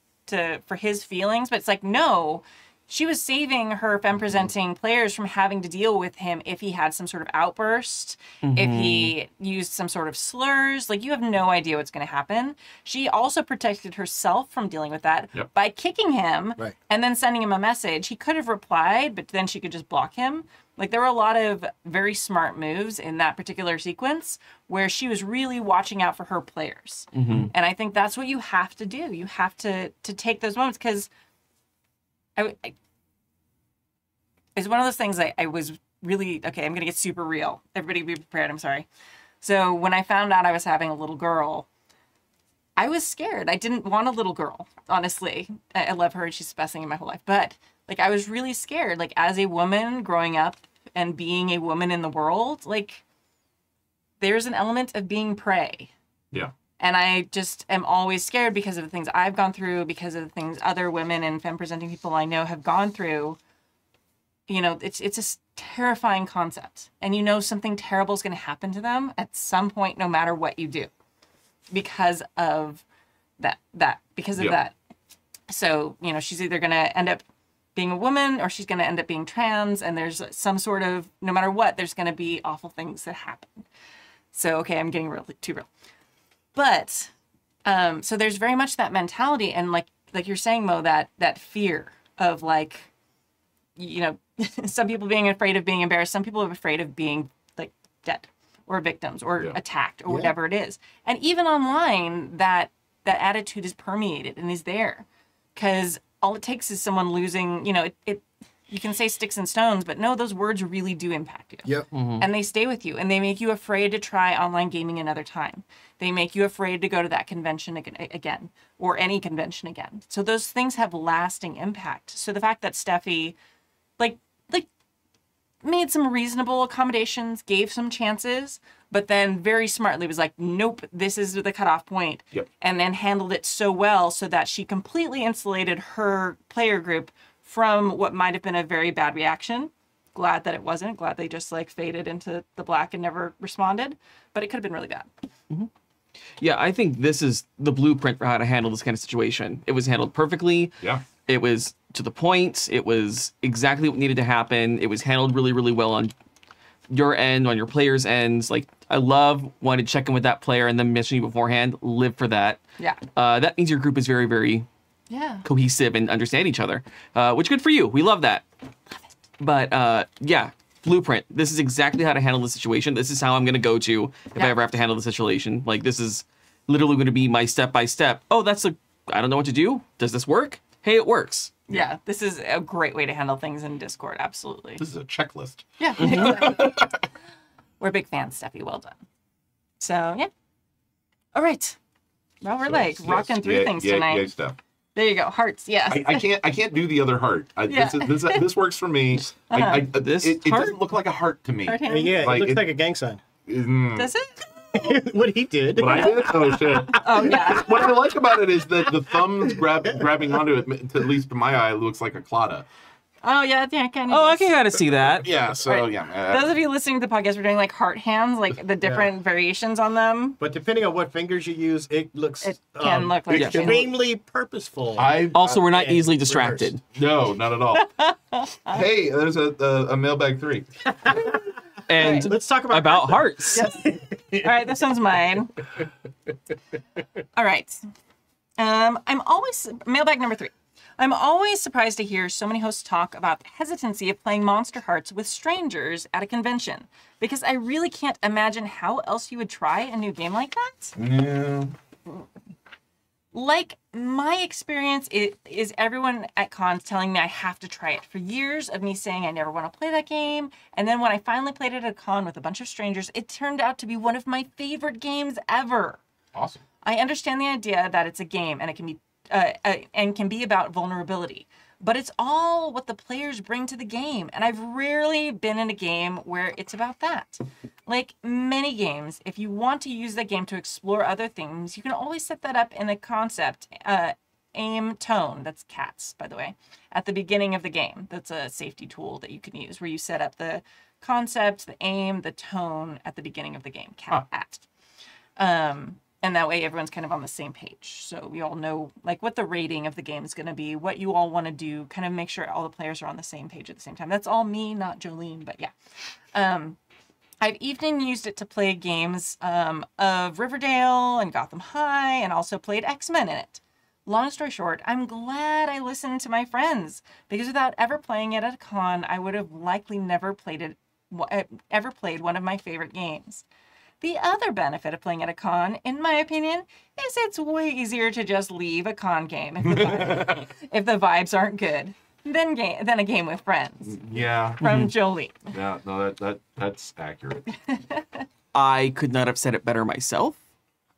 for his feelings, but it's like no. She was saving her femme-presenting players from having to deal with him if he had some sort of outburst, if he used some sort of slurs. Like, you have no idea what's going to happen. She also protected herself from dealing with that by kicking him Right. and then sending him a message. He could have replied, but then she could just block him. Like, there were a lot of very smart moves in that particular sequence where she was really watching out for her players. And I think that's what you have to do. You have to take those moments because... it's one of those things I was really, okay, I'm going to get super real. Everybody be prepared. I'm sorry. So when I found out I was having a little girl, I was scared. I didn't want a little girl, honestly. I love her and she's the best thing in my whole life. But like, I was really scared. Like as a woman growing up and being a woman in the world, like there's an element of being prey. Yeah. And I just am always scared because of the things I've gone through, because of the things other women and femme-presenting people I know have gone through. You know, it's a terrifying concept. And you know something terrible is going to happen to them at some point, no matter what you do. Because of that. So, you know, she's either going to end up being a woman or she's going to end up being trans. And there's some sort of, no matter what, there's going to be awful things that happen. So, okay, I'm getting too real. But, so there's very much that mentality. And like you're saying, Mo, that fear of like, you know, some people being afraid of being embarrassed. Some people are afraid of being like dead or victims or attacked or whatever it is. And even online, that attitude is permeated and is there because all it takes is someone losing, you know, you can say sticks and stones, but no, those words really do impact you. Yep. And they stay with you and they make you afraid to try online gaming another time. They make you afraid to go to that convention again or any convention again. So those things have lasting impact. So the fact that Steffi like made some reasonable accommodations, gave some chances, but then very smartly was like, nope, this is the cutoff point. Yep. And then handled it so well so that she completely insulated her player group from what might have been a very bad reaction. Glad that it wasn't. Glad they just like faded into the black and never responded. But it could have been really bad. Yeah, I think this is the blueprint for how to handle this kind of situation. It was handled perfectly. Yeah. It was to the point. It was exactly what needed to happen. It was handled really, really well on your end, on your player's ends. Like, I love wanting to check in with that player and then mention you beforehand. Live for that. Yeah. That means your group is very, very cohesive and understand each other, which good for you. We love that. But yeah, blueprint. This is exactly how to handle the situation. This is how I'm going to go to if I ever have to handle the situation. Like, this is literally going to be my step-by-step. Oh, I don't know what to do. Does this work? Hey, it works. Yeah, this is a great way to handle things in Discord. Absolutely. This is a checklist. Yeah. We're big fans, Steffi. Well done. So, yeah. All right. Well, we're rocking through things tonight. Yeah, Steph. There you go. Hearts, yes. I can't do the other heart. This works for me. It doesn't look like a heart to me. Heart hand? Yeah, Like, it looks like a gang sign. Does it? What he did. What I did? Oh, shit. Oh, yeah. What I like about it is that the thumbs grabbing onto it, at least to my eye, looks like a clada. Oh, yeah, kind of. Oh, I can kind of see that. Yeah, so, Right. yeah. Those of you listening to the podcast, we're doing like heart hands, like the different variations on them. But depending on what fingers you use, it looks It can look like extremely purposeful. Also, we're not and easly distracted. No, not at all. Hey, there's a mailbag 3. And Let's talk about hearts. Yes. All right, this one's mine. All right. I'm always mailbag number 3. I'm always surprised to hear so many hosts talk about the hesitancy of playing Monster Hearts with strangers at a convention, because I really can't imagine how else you would try a new game like that. Yeah. Like, my experience is everyone at cons telling me I have to try it. For years of me saying I never want to play that game. And then when I finally played it at a con with a bunch of strangers, it turned out to be one of my favorite games ever. Awesome. I understand the idea that it's a game and it can be about vulnerability. But it's all what the players bring to the game. And I've rarely been in a game where it's about that. Like many games, if you want to use that game to explore other things, you can always set that up in a concept, aim tone, that's cats, by the way, at the beginning of the game. That's a safety tool that you can use where you set up the concept, the aim, the tone at the beginning of the game, cat at. And that way everyone's kind of on the same page. So we all know like what the rating of the game is going to be, what you all want to do, kind of make sure all the players are on the same page at the same time. That's all me, not Jolene, but yeah. I've even used it to play games of Riverdale and Gotham High and also played X-Men in it. Long story short, I'm glad I listened to my friends because without ever playing it at a con, I would have likely never played one of my favorite games. The other benefit of playing at a con, in my opinion, is it's way easier to just leave a con game if the vibes aren't good than a game with friends. Yeah. From Jolie. Yeah. No, that's accurate. I could not have said it better myself.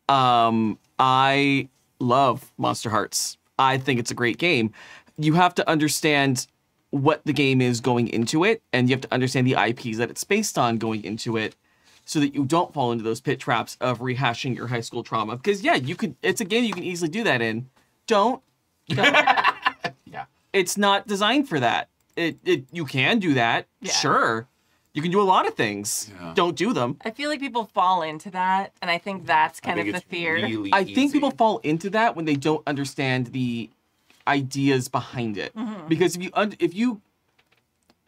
I love Monster Hearts. I think it's a great game. You have to understand what the game is going into it, and you have to understand the IPs that it's based on going into it, so that you don't fall into those pit traps of rehashing your high school trauma. Because yeah, it's a game you can easily do that in. Don't. Yeah. It's not designed for that. You can do that, sure. You can do a lot of things. Yeah. Don't do them. I feel like people fall into that, and I think that's kind of the fear. Really I think people fall into that when they don't understand the ideas behind it. Mm-hmm. Because if you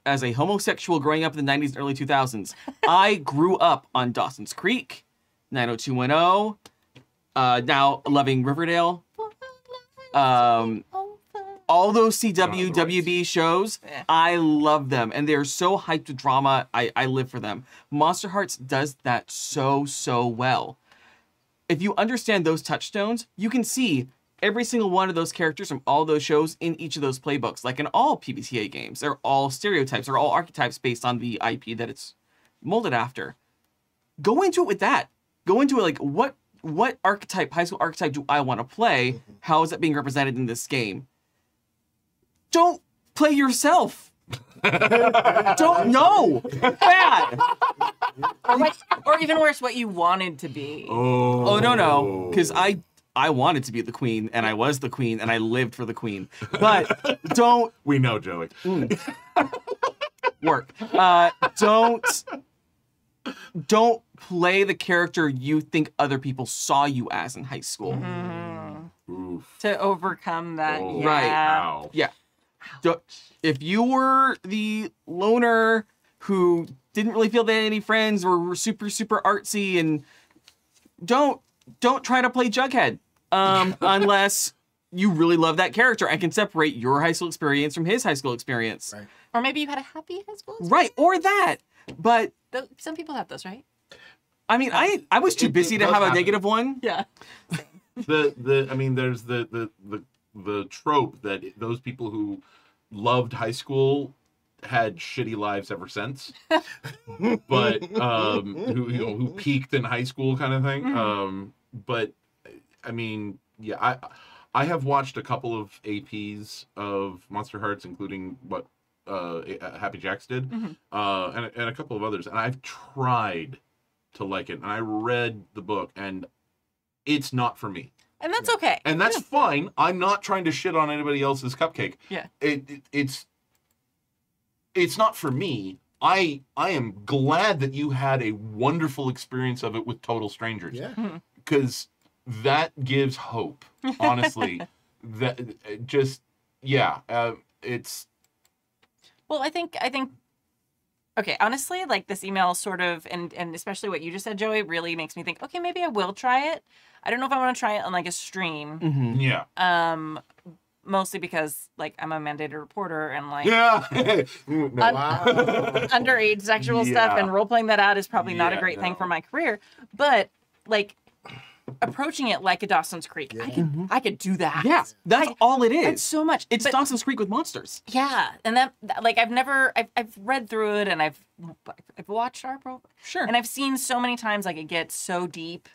as a homosexual growing up in the 90s and early 2000s, I grew up on Dawson's Creek, 90210, now loving Riverdale. All those CW, WB shows, I love them. And they're so hyped with drama, I live for them. Monster Hearts does that so well. If you understand those touchstones, you can see every single one of those characters from all those shows in each of those playbooks. Like in all PBTA games, they're all stereotypes, they're all archetypes based on the IP that it's molded after. Go into it with that. Go into it like, what archetype, high school archetype do I want to play? How is that being represented in this game? Don't play yourself. Don't know. Bad. Or even worse, what you wanted to be. Oh no. Because I wanted to be the queen, and I was the queen, and I lived for the queen. But don't... We know, Joey. Work. Don't play the character you think other people saw you as in high school. Mm-hmm. To overcome that. Oh, yeah. Right. Ow. Yeah. If you were the loner who didn't really feel they had any friends or were super artsy, and don't try to play Jughead unless you really love that character and can separate your high school experience from his high school experience. Right. Or maybe you had a happy high school experience. Right, or that. But some people have those, right? I mean, I was too busy to have a negative one. Yeah. I mean, there's the trope that those people who loved high school had shitty lives ever since, but who peaked in high school kind of thing. Mm-hmm. But I mean, yeah, I have watched a couple of APs of Monster Hearts, including what Happy Jacks did, and a couple of others, and I've tried to like it, and I read the book, and it's not for me. And that's okay. And that's fine. I'm not trying to shit on anybody else's cupcake. Yeah. It's not for me. I am glad that you had a wonderful experience of it with total strangers. Yeah. Because that gives hope, honestly. That just, yeah, it's... Well, I think okay, honestly, like this email sort of, and especially what you just said, Joey, really makes me think, okay, maybe I will try it. I don't know if I want to try it on like a stream. Mm-hmm. Yeah. Mostly because like I'm a mandated reporter and like Yeah. underage sexual stuff, and role playing that out is probably not a great thing for my career. But like approaching it like a Dawson's Creek. I could do that. Yeah, that's all it is. That's so much. It's But- Dawson's Creek with monsters. Yeah, and that like I've read through it and I've watched our program. Sure. And I've seen so many times like it gets so deep,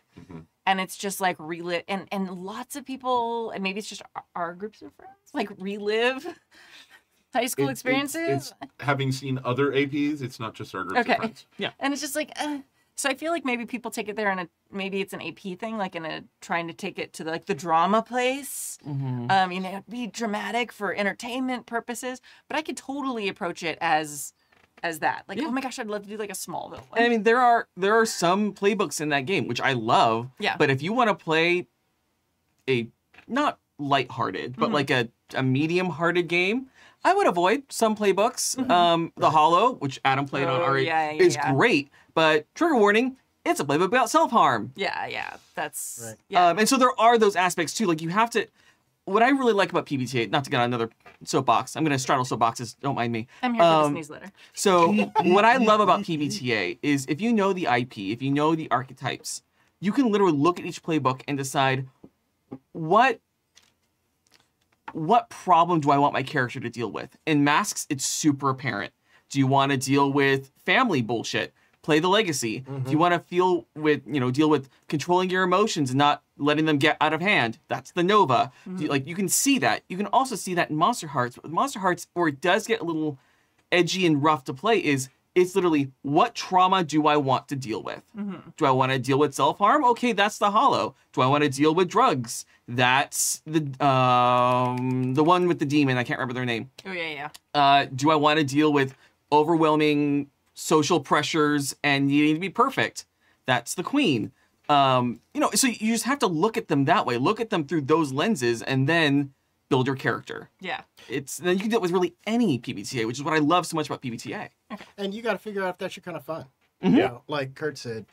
and it's just like relive and lots of people, and maybe it's just our groups of friends like relive high school experiences. It's having seen other APs, it's not just our groups Okay. of friends. And it's just like, so I feel like maybe people take it there in maybe it's an AP thing, like in a trying to take it to the drama place. It'd be dramatic for entertainment purposes, but I could totally approach it as that. Like, oh my gosh, I'd love to do like a Smallville one. And I mean, there are some playbooks in that game, which I love. Yeah. But if you want to play a not lighthearted, but like a medium-hearted game, I would avoid some playbooks. The Hollow, which Adam played on already, is great. But trigger warning, it's a playbook about self-harm. Yeah, that's Right. yeah. And so there are those aspects too. Like you have to. What I really like about PBTA, not to get on another soapbox, I'm going to straddle soapboxes. Don't mind me. I'm here for this newsletter. So what I love about PBTA is if you know the IP, if you know the archetypes, you can literally look at each playbook and decide what problem do I want my character to deal with. In Masks, it's super apparent. Do you want to deal with family bullshit? Play the Legacy. Do you want to deal with controlling your emotions and not letting them get out of hand? That's the Nova. You can see that. You can also see that in Monster Hearts. But with Monster Hearts, where it does get a little edgy and rough to play, is it's literally, what trauma do I want to deal with? Do I want to deal with self-harm? Okay, that's the Hollow. Do I want to deal with drugs? That's the one with the demon. I can't remember their name. Oh yeah. Do I want to deal with overwhelming social pressures and needing to be perfect? That's the Queen. So you just have to look at them that way. Look at them through those lenses, and then build your character. Yeah. Then you can do it with really any PBTA, which is what I love so much about PBTA. And you got to figure out if that's your kind of fun. You know, like Kurt said,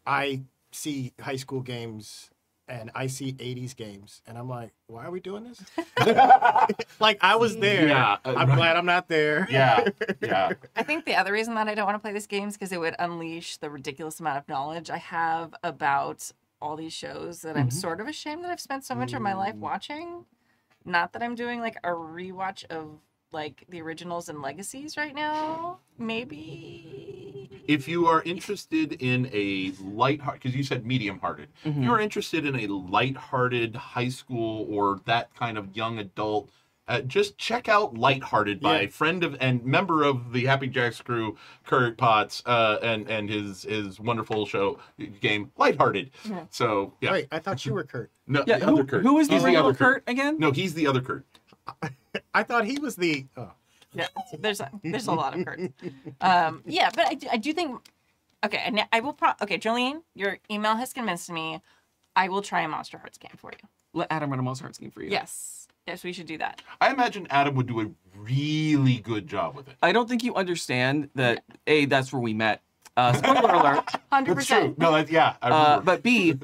I see high school games and I see 80s games, and I'm like, why are we doing this? Like, I was there. Yeah, I'm glad I'm not there. Yeah. I think the other reason that I don't want to play this game is because it would unleash the ridiculous amount of knowledge I have about all these shows that I'm sort of ashamed that I've spent so much of my life watching. Not that I'm doing like a rewatch of like the originals and legacies right now. Maybe. If you are interested in a lighthearted, because you said medium-hearted, if you are interested in a lighthearted high school or that kind of young adult, just check out Lighthearted by friend of and member of the Happy Jacks crew, Kurt Potts, and his wonderful show game Lighthearted. So yeah, Wait, I thought you were Kurt. no, Yeah, the other Kurt. who is the He's original other Kurt again? No, he's the other Kurt. I thought he was the. Oh. Yeah, there's a lot of curtains. Yeah, but I do think. Okay, and I will. Okay, Jolene, your email has convinced me. I will try a Monster Hearts game for you. Let Adam run a Monster Hearts game for you. Yes, we should do that. I imagine Adam would do a really good job with it. I don't think you understand that, A, that's where we met. Spoiler alert. 100%. That's true. No, I remember. But B,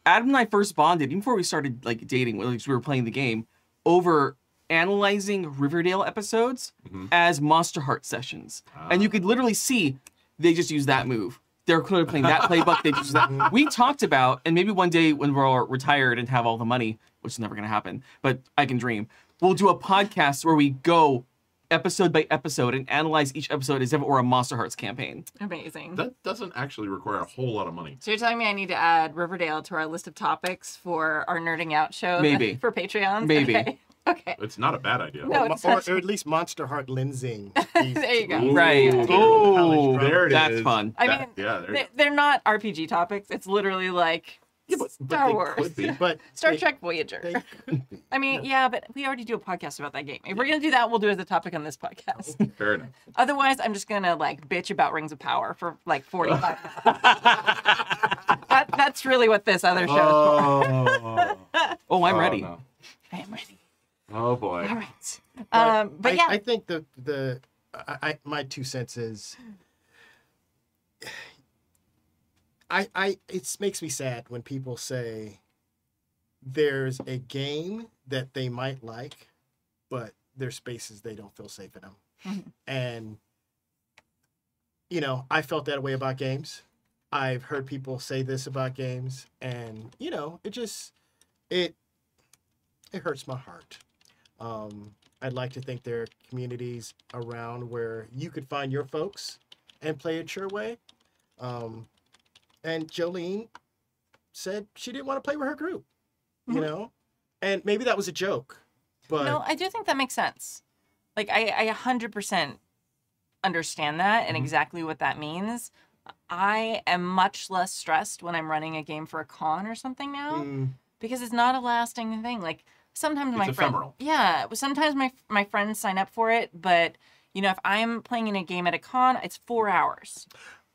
Adam and I first bonded, even before we started like dating, when we were playing the game, over analyzing Riverdale episodes as Monster Heart sessions. And you could literally see they just use that move. They're clearly playing that playbook. They just that. We talked about, and maybe one day when we're all retired and have all the money, which is never going to happen, but I can dream, we'll do a podcast where we go episode by episode and analyze each episode as if it were a Monster Hearts campaign. Amazing. That doesn't actually require a whole lot of money. So you're telling me I need to add Riverdale to our list of topics for our nerding out show? Maybe. For Patreon? Maybe. Okay. It's not a bad idea. No, Or at least Monster Heart lensing. There you go. Right. Oh, there it is. That's fun. I mean, they're not RPG topics. It's literally like Star they Wars. could be. But Star Trek Voyager. they could be. I mean, yeah, but we already do a podcast about that game. If we're going to do that, we'll do it as a topic on this podcast. Fair enough. Otherwise, I'm just going to like bitch about Rings of Power for like 45 minutes. That's really what this other show is for. Oh, I'm ready. No. I am ready. Oh boy. All right. But yeah. I think my 2 cents is it makes me sad when people say there's a game that they might like, but there's spaces they don't feel safe in them. And I felt that way about games. I've heard people say this about games, and you know, it hurts my heart. I'd like to think there are communities around where you could find your folks and play it your way. And Jolene said she didn't want to play with her group, you know, and maybe that was a joke, but No, I do think that makes sense. Like, I 100% understand that and exactly what that means. I am much less stressed when I'm running a game for a con or something now because it's not a lasting thing. Like, sometimes my ephemeral. Sometimes my friends sign up for it, but you know, if I'm playing in a game at a con, it's 4 hours.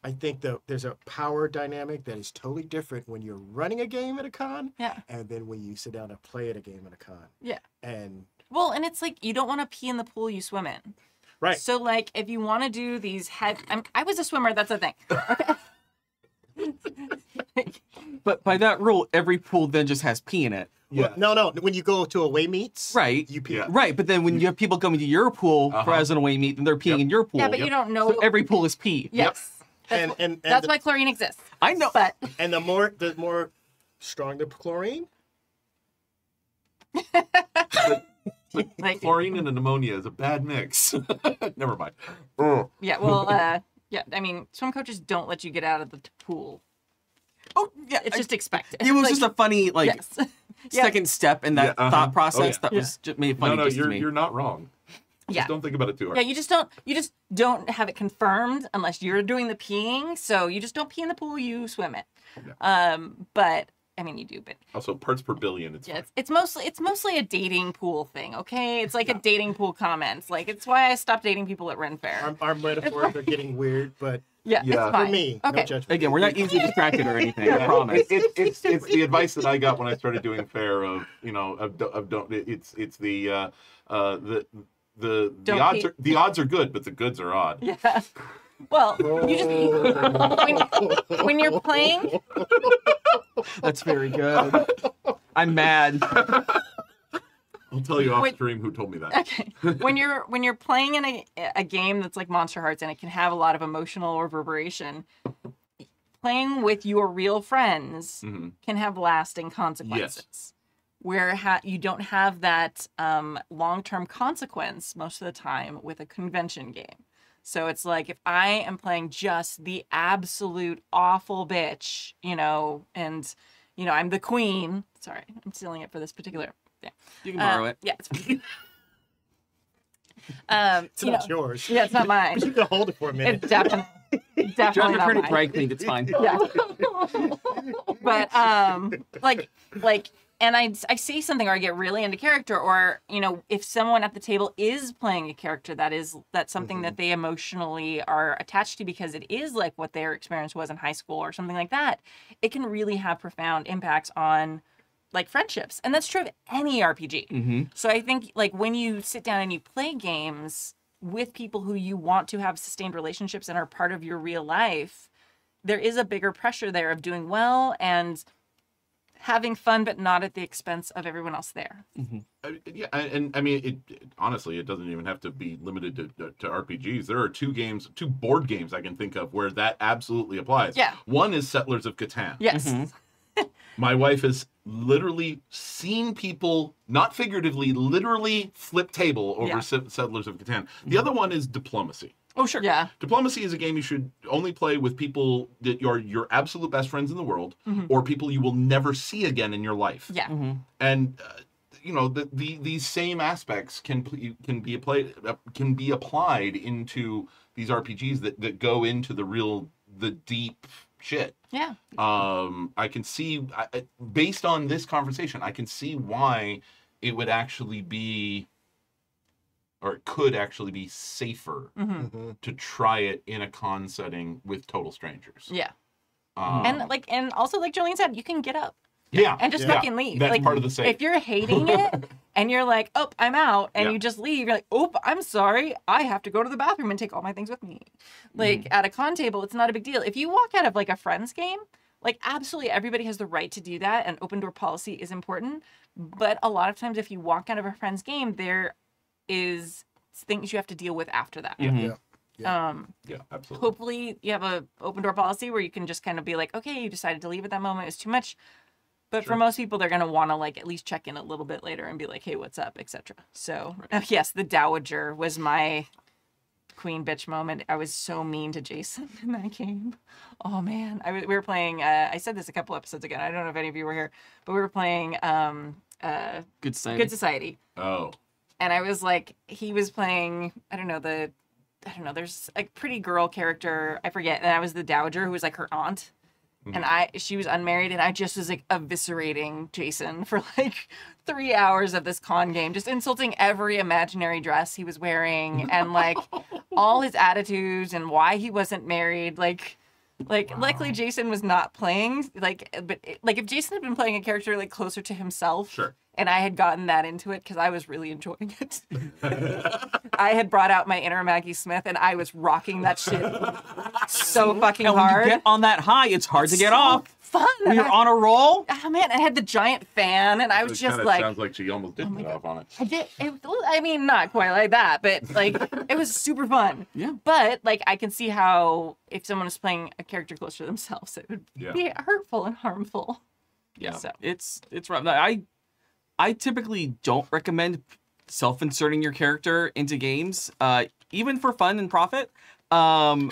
I think that there's a power dynamic that is totally different when you're running a game at a con, Yeah. and then when you sit down and play at a game at a con. Yeah. And Well, and it's like you don't want to pee in the pool you swim in. right, So, like, if you want to do these I was a swimmer. That's the thing. But by that rule, every pool then just has pee in it. well, no, when you go to away meets, Right. you pee. Yeah. Right, but then when you have people coming to your pool for as an away meet, then they're peeing in your pool. Yeah, but you don't know. So every pool is pee. Yes. And That's why chlorine exists. I know. But and the more strong the chlorine, like, Chlorine and pneumonia is a bad mix. Never mind. yeah, well, yeah. I mean, swim coaches don't let you get out of the pool. Oh, yeah. It's just expected. It was Like, just a funny, like, yes. second step in that Yeah, thought process yeah. that was just made it funny No, just to you're me. you're not wrong. Yeah. Just don't think about it too hard. Yeah, you just don't have it confirmed unless you're doing the peeing. So you just don't pee in the pool you swim in. But I mean, you do. But Also, parts per billion. It's yeah, it's mostly a dating pool thing. Okay, it's like a dating pool comment. Like, it's why I stopped dating people at Ren Fair. our metaphors are getting weird, but Yeah, Yeah. it's for fine. me, Okay. no judgment. Again, we're not easily distracted or anything, I promise. it's the advice that I got when I started doing fair of, you know, of don't it's the Don't odds pee. are the odds are good, but the goods are odd. Yeah. Well, you just when you're playing. That's very good. I'm mad. I'll tell you off Wait. stream who told me that. Okay. When you're playing in a game that's like Monster Hearts and it can have a lot of emotional reverberation, playing with your real friends can have lasting consequences. Where you don't have that long-term consequence most of the time with a convention game. So it's like, if I am playing just the absolute awful bitch, you know, and you know, I'm the queen. Sorry, I'm stealing it for this particular. Yeah. You can borrow it. Yeah, it's fine. It's not yours. Yeah, it's not mine. You can hold it for a minute. It's definitely You have to not turn it mine. dry cleaned, it's fine. Yeah. But like, and I say something or I get really into character, or you know, if someone at the table is playing a character that's something that they emotionally are attached to because it is like what their experience was in high school or something like that, it can really have profound impacts on like friendships. And that's true of any RPG. So I think like when you sit down and you play games with people who you want to have sustained relationships and are part of your real life, there is a bigger pressure there of doing well and having fun, but not at the expense of everyone else there. Yeah, and I mean, honestly, it doesn't even have to be limited to RPGs. There are two board games I can think of where that absolutely applies. Yeah. One is Settlers of Catan. Yes. My wife has literally seen people, not figuratively, literally flip table over Yeah. Settlers of Catan. The other one is Diplomacy. Oh, sure. Yeah. Diplomacy is a game you should only play with people that are your absolute best friends in the world, or people you will never see again in your life. Yeah. And you know, these same aspects can be applied into these RPGs that go into the deep shit. Yeah. I can see, based on this conversation, I can see why it would actually be, or it could actually be safer to try it in a con setting with total strangers. Yeah. Um, And also like Jolene said, you can get up yeah, and just yeah. fucking leave. That's like, part of the save. If you're hating it and you're like, oh, I'm out, and Yeah. you just leave, you're like, oh, I'm sorry, I have to go to the bathroom and take all my things with me. Like at a con table, it's not a big deal. If you walk out of like a friend's game, like absolutely everybody has the right to do that, and open door policy is important. But a lot of times, if you walk out of a friend's game, there is things you have to deal with after that. Yeah. Yeah, absolutely. Hopefully you have a open door policy where you can just kind of be like, okay, you decided to leave at that moment. It's too much. But for most people, they're going to want to like at least check in a little bit later and be like, hey, what's up, etc. So yes, the Dowager was my queen bitch moment. I was so mean to Jason in that game. Oh man, we were playing. I said this a couple episodes ago. I don't know if any of you were here, but we were playing Good Society. Good Society. Oh, And I was like, he was playing, I don't know, there's a pretty girl character, I forget, and I was the Dowager who was like her aunt. And she was unmarried, and I just was like eviscerating Jason for like 3 hours of this con game, just insulting every imaginary dress he was wearing and like all his attitudes and why he wasn't married. Luckily Jason was not playing but if Jason had been playing a character like closer to himself, sure. and I had gotten that into it because I was really enjoying it. I had brought out my inner Maggie Smith and I was rocking that shit so fucking And when hard. you get on that high, it's hard to get off. Fun. When you're on a roll. Oh man, I had the giant fan and I was It just kinda like, sounds like she almost did get off on it. I did. I mean, not quite like that, but like it was super fun. Yeah. But like I can see how if someone is playing a character close to themselves, it would be hurtful and harmful. Yeah. So. It's rough. I typically don't recommend self-inserting your character into games, even for fun and profit. My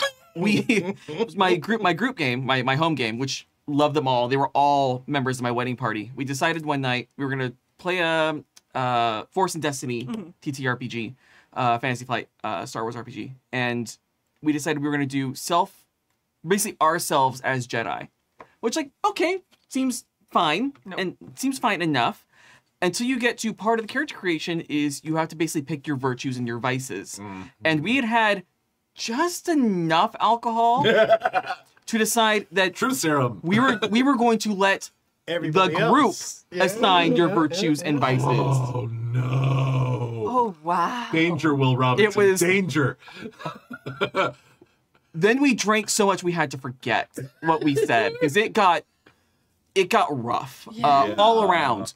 group game, my home game, which loved them all. They were all members of my wedding party. We decided one night we were gonna play a Force and Destiny TTRPG, Fantasy Flight, Star Wars RPG, and we decided we were gonna do basically ourselves as Jedi, which seems fine and seems fine enough. Until you get to part of the character creation is you have to basically pick your virtues and your vices. And we had just enough alcohol to decide that Truth serum. we were going to let Everybody the group else. assign your virtues and vices. Oh no. Oh wow. Danger, Will Robinson. It was- danger. Then we drank so much we had to forget what we said because it got rough. All around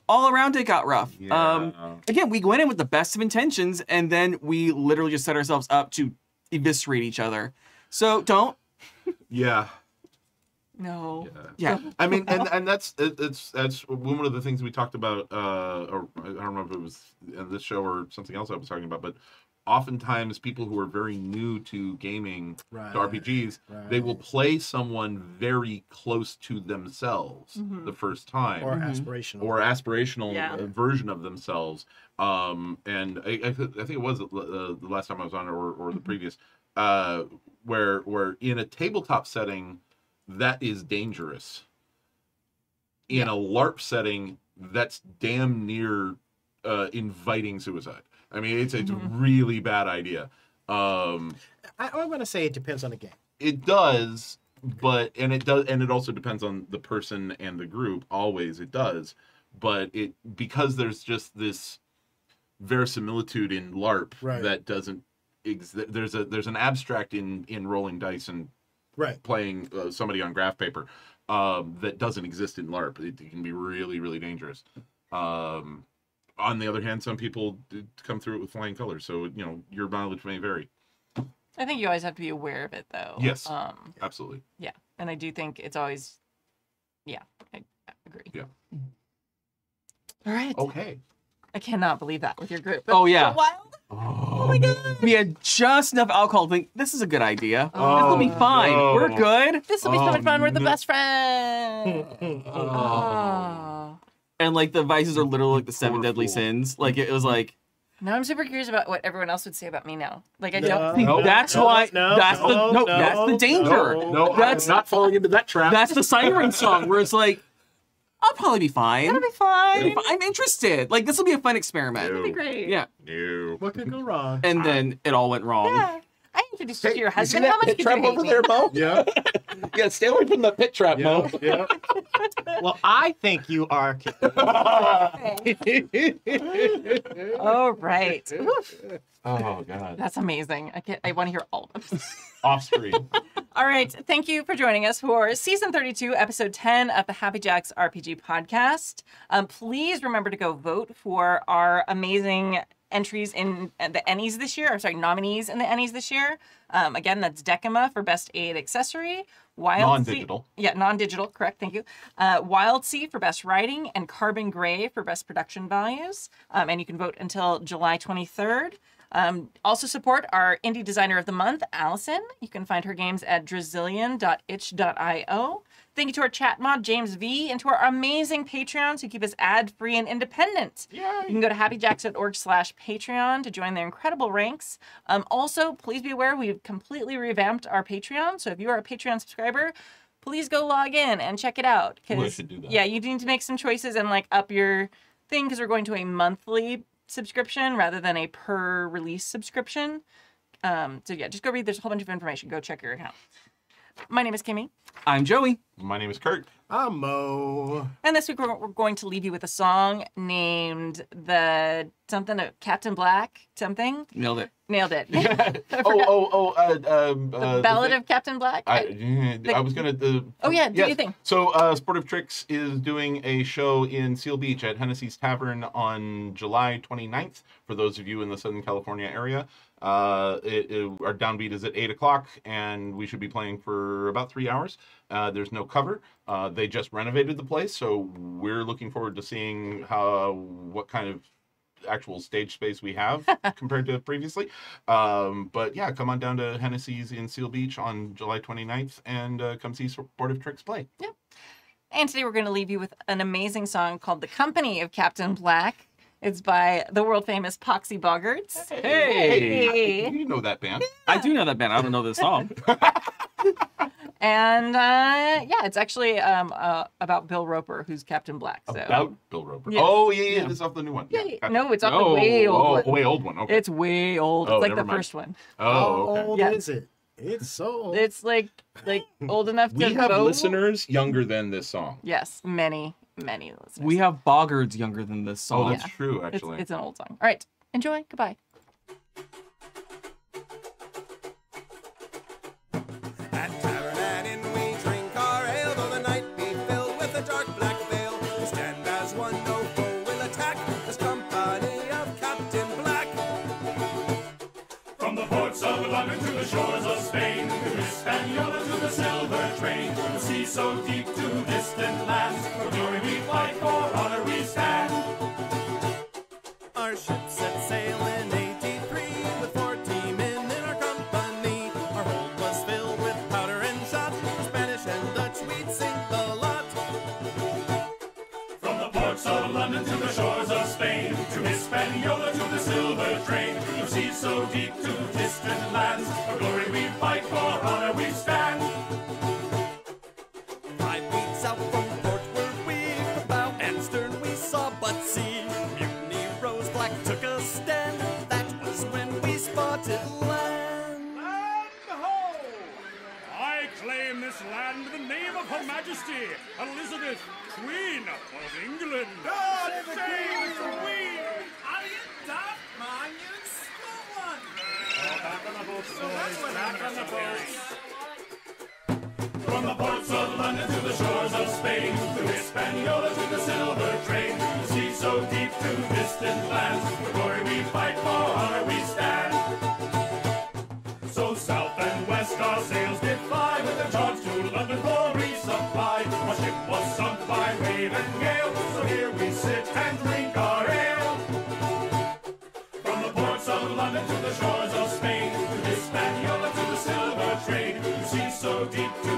it got rough. Yeah. Again, we went in with the best of intentions and then we literally just set ourselves up to eviscerate each other. So don't. Yeah. No. Yeah. I mean, and that's one of the things we talked about. Or I don't remember if it was in this show or something else I was talking about, but oftentimes people who are very new to gaming, to RPGs, they will play someone very close to themselves the first time, Or aspirational. or aspirational Yeah. version of themselves. And I think it was the last time I was on, or the previous, where in a tabletop setting, that is dangerous. In a LARP setting, that's damn near inviting suicide. I mean, it's a really bad idea. I'm going to say it depends on the game. It does, and it also depends on the person and the group. Always, it does, but because there's just this verisimilitude in LARP that doesn't. There's an abstract in rolling dice and playing somebody on graph paper that doesn't exist in LARP. It can be really, really dangerous. On the other hand, some people come through it with flying colors, so your mileage may vary. I think you always have to be aware of it, though. Yes, absolutely. Yeah, and I do think it's always. Yeah, I agree. Yeah. All right. Okay. I cannot believe that with your group. Oh, yeah. So wild. Oh my God. We had just enough alcohol to think this is a good idea. This will be fine. no. We're good. This will be so much fun. We're the no. best friends. Oh. And like the vices are literally like the seven Poor deadly fool. sins. Like it was like Now I'm super curious about what everyone else would say about me now. Like I No. don't. see, No, that's no, why no, that's no, that's the danger. No, That's I'm not falling into that trap. That's the siren song where it's like, I'll probably be fine. It'll be fine. I'm interested. Like this will be a fun experiment. It'll be great. Yeah. No. What could go wrong? And then it all went wrong. Yeah. I introduced you to your You see husband. that How much pit could trap you hate over me? there, Mo? Yeah. Yeah, stay away from the pit trap, Mo. Yeah. Well, I think you are kidding. All right. Oof. Oh God. That's amazing. I want to hear all of them. Off screen. All right. Thank you for joining us for season 32, episode 10 of the Happy Jacks RPG podcast. Please remember to go vote for our amazing entries in the Ennies this year, or sorry, nominees in the Ennies this year. Again, that's Decima for Best Aid Accessory. Non-digital. Yeah, non-digital, correct, thank you. Wild Sea for Best Writing, and Carbon Gray for Best Production Values. And you can vote until July 23rd. Also support our Indie Designer of the Month, Allison. You can find her games at drazillion.itch.io. Thank you to our chat mod, James V, and to our amazing Patreons who keep us ad-free and independent. Yay. You can go to happyjacks.org/Patreon to join their incredible ranks. Also, please be aware we've completely revamped our Patreon. So if you are a Patreon subscriber, please go log in and check it out. I should do that. Yeah, you need to make some choices and like up your thing because we're going to a monthly subscription rather than a per release subscription. So yeah, just go read. There's a whole bunch of information. Go check your account. My name is Kimmy. I'm Joey. My name is Kurt. I'm Mo. And this week we're going to leave you with a song named the something of Captain Black something. Nailed it. Nailed it. The Ballad of Captain Black. I was gonna. Oh yeah, do yes. you think? So, Sportive Tricks is doing a show in Seal Beach at Hennessy's Tavern on July 29th. For those of you in the Southern California area, our downbeat is at 8 o'clock, and we should be playing for about 3 hours. There's no cover. They just renovated the place, so we're looking forward to seeing what kind of actual stage space we have compared to previously. But yeah, come on down to Hennessy's in Seal Beach on July 29th and come see Sportive Tricks play. Yeah. And today we're going to leave you with an amazing song called The Company of Captain Black. It's by the world famous Poxy Boggarts. Hey! You know that band. I do know that band. I don't know this song. And yeah, it's actually about Bill Roper, who's Captain Black. So. About Bill Roper. Yes. Oh, yeah. This is off the new one. Yeah, Gotcha. no, it's off Oh. the way old one. Way old one. Okay. It's way old. Oh, It's like never the mind. first one. Oh, How okay. old Yeah. is it? It's so old. It's like old enough to We have vote. listeners younger than this song. Yes, many listeners. We have Boggards younger than this Oh, song. that's true, actually. It's an old song. All right, enjoy. Goodbye. At Tavern Inn we drink our ale, though the night be filled with a dark black veil. We stand as one, no foe will attack, this company of Captain Black. From the ports of London to the shores of Spain, to Hispaniola to the silver train, the sea so deep to distant lands, for glory we fight, for honor we stand. Our ship set sail in 83 with 40 men in our company. Our hold was filled with powder and shot, Spanish and Dutch we'd sink the lot. From the ports of London to the shores of Spain, to Hispaniola to the silver train, the sea so deep to distant lands, for glory we fight, for honor we stand. 5 feet south from port were we, from bow and stern we saw but sea. Mutiny rose, Black took a stand, that was when we spotted land. Land ho! I claim this land in the name of Her Majesty, Elizabeth, Queen of England. God save the Queen! Are you daft, man? You stole one! Back on the boats, boys. Back on the boats. From the ports of London to the shores of Spain, to Hispaniola to the silver train, the sea so deep to distant lands, for glory we fight, for honor we stand. So south and west our sails did fly, with the jobs to London for resupply. Our ship was sunk by wave and gale, so here we sit and drink our ale. From the ports of London to the shores of Spain, to Hispaniola to the silver train, the sea so deep to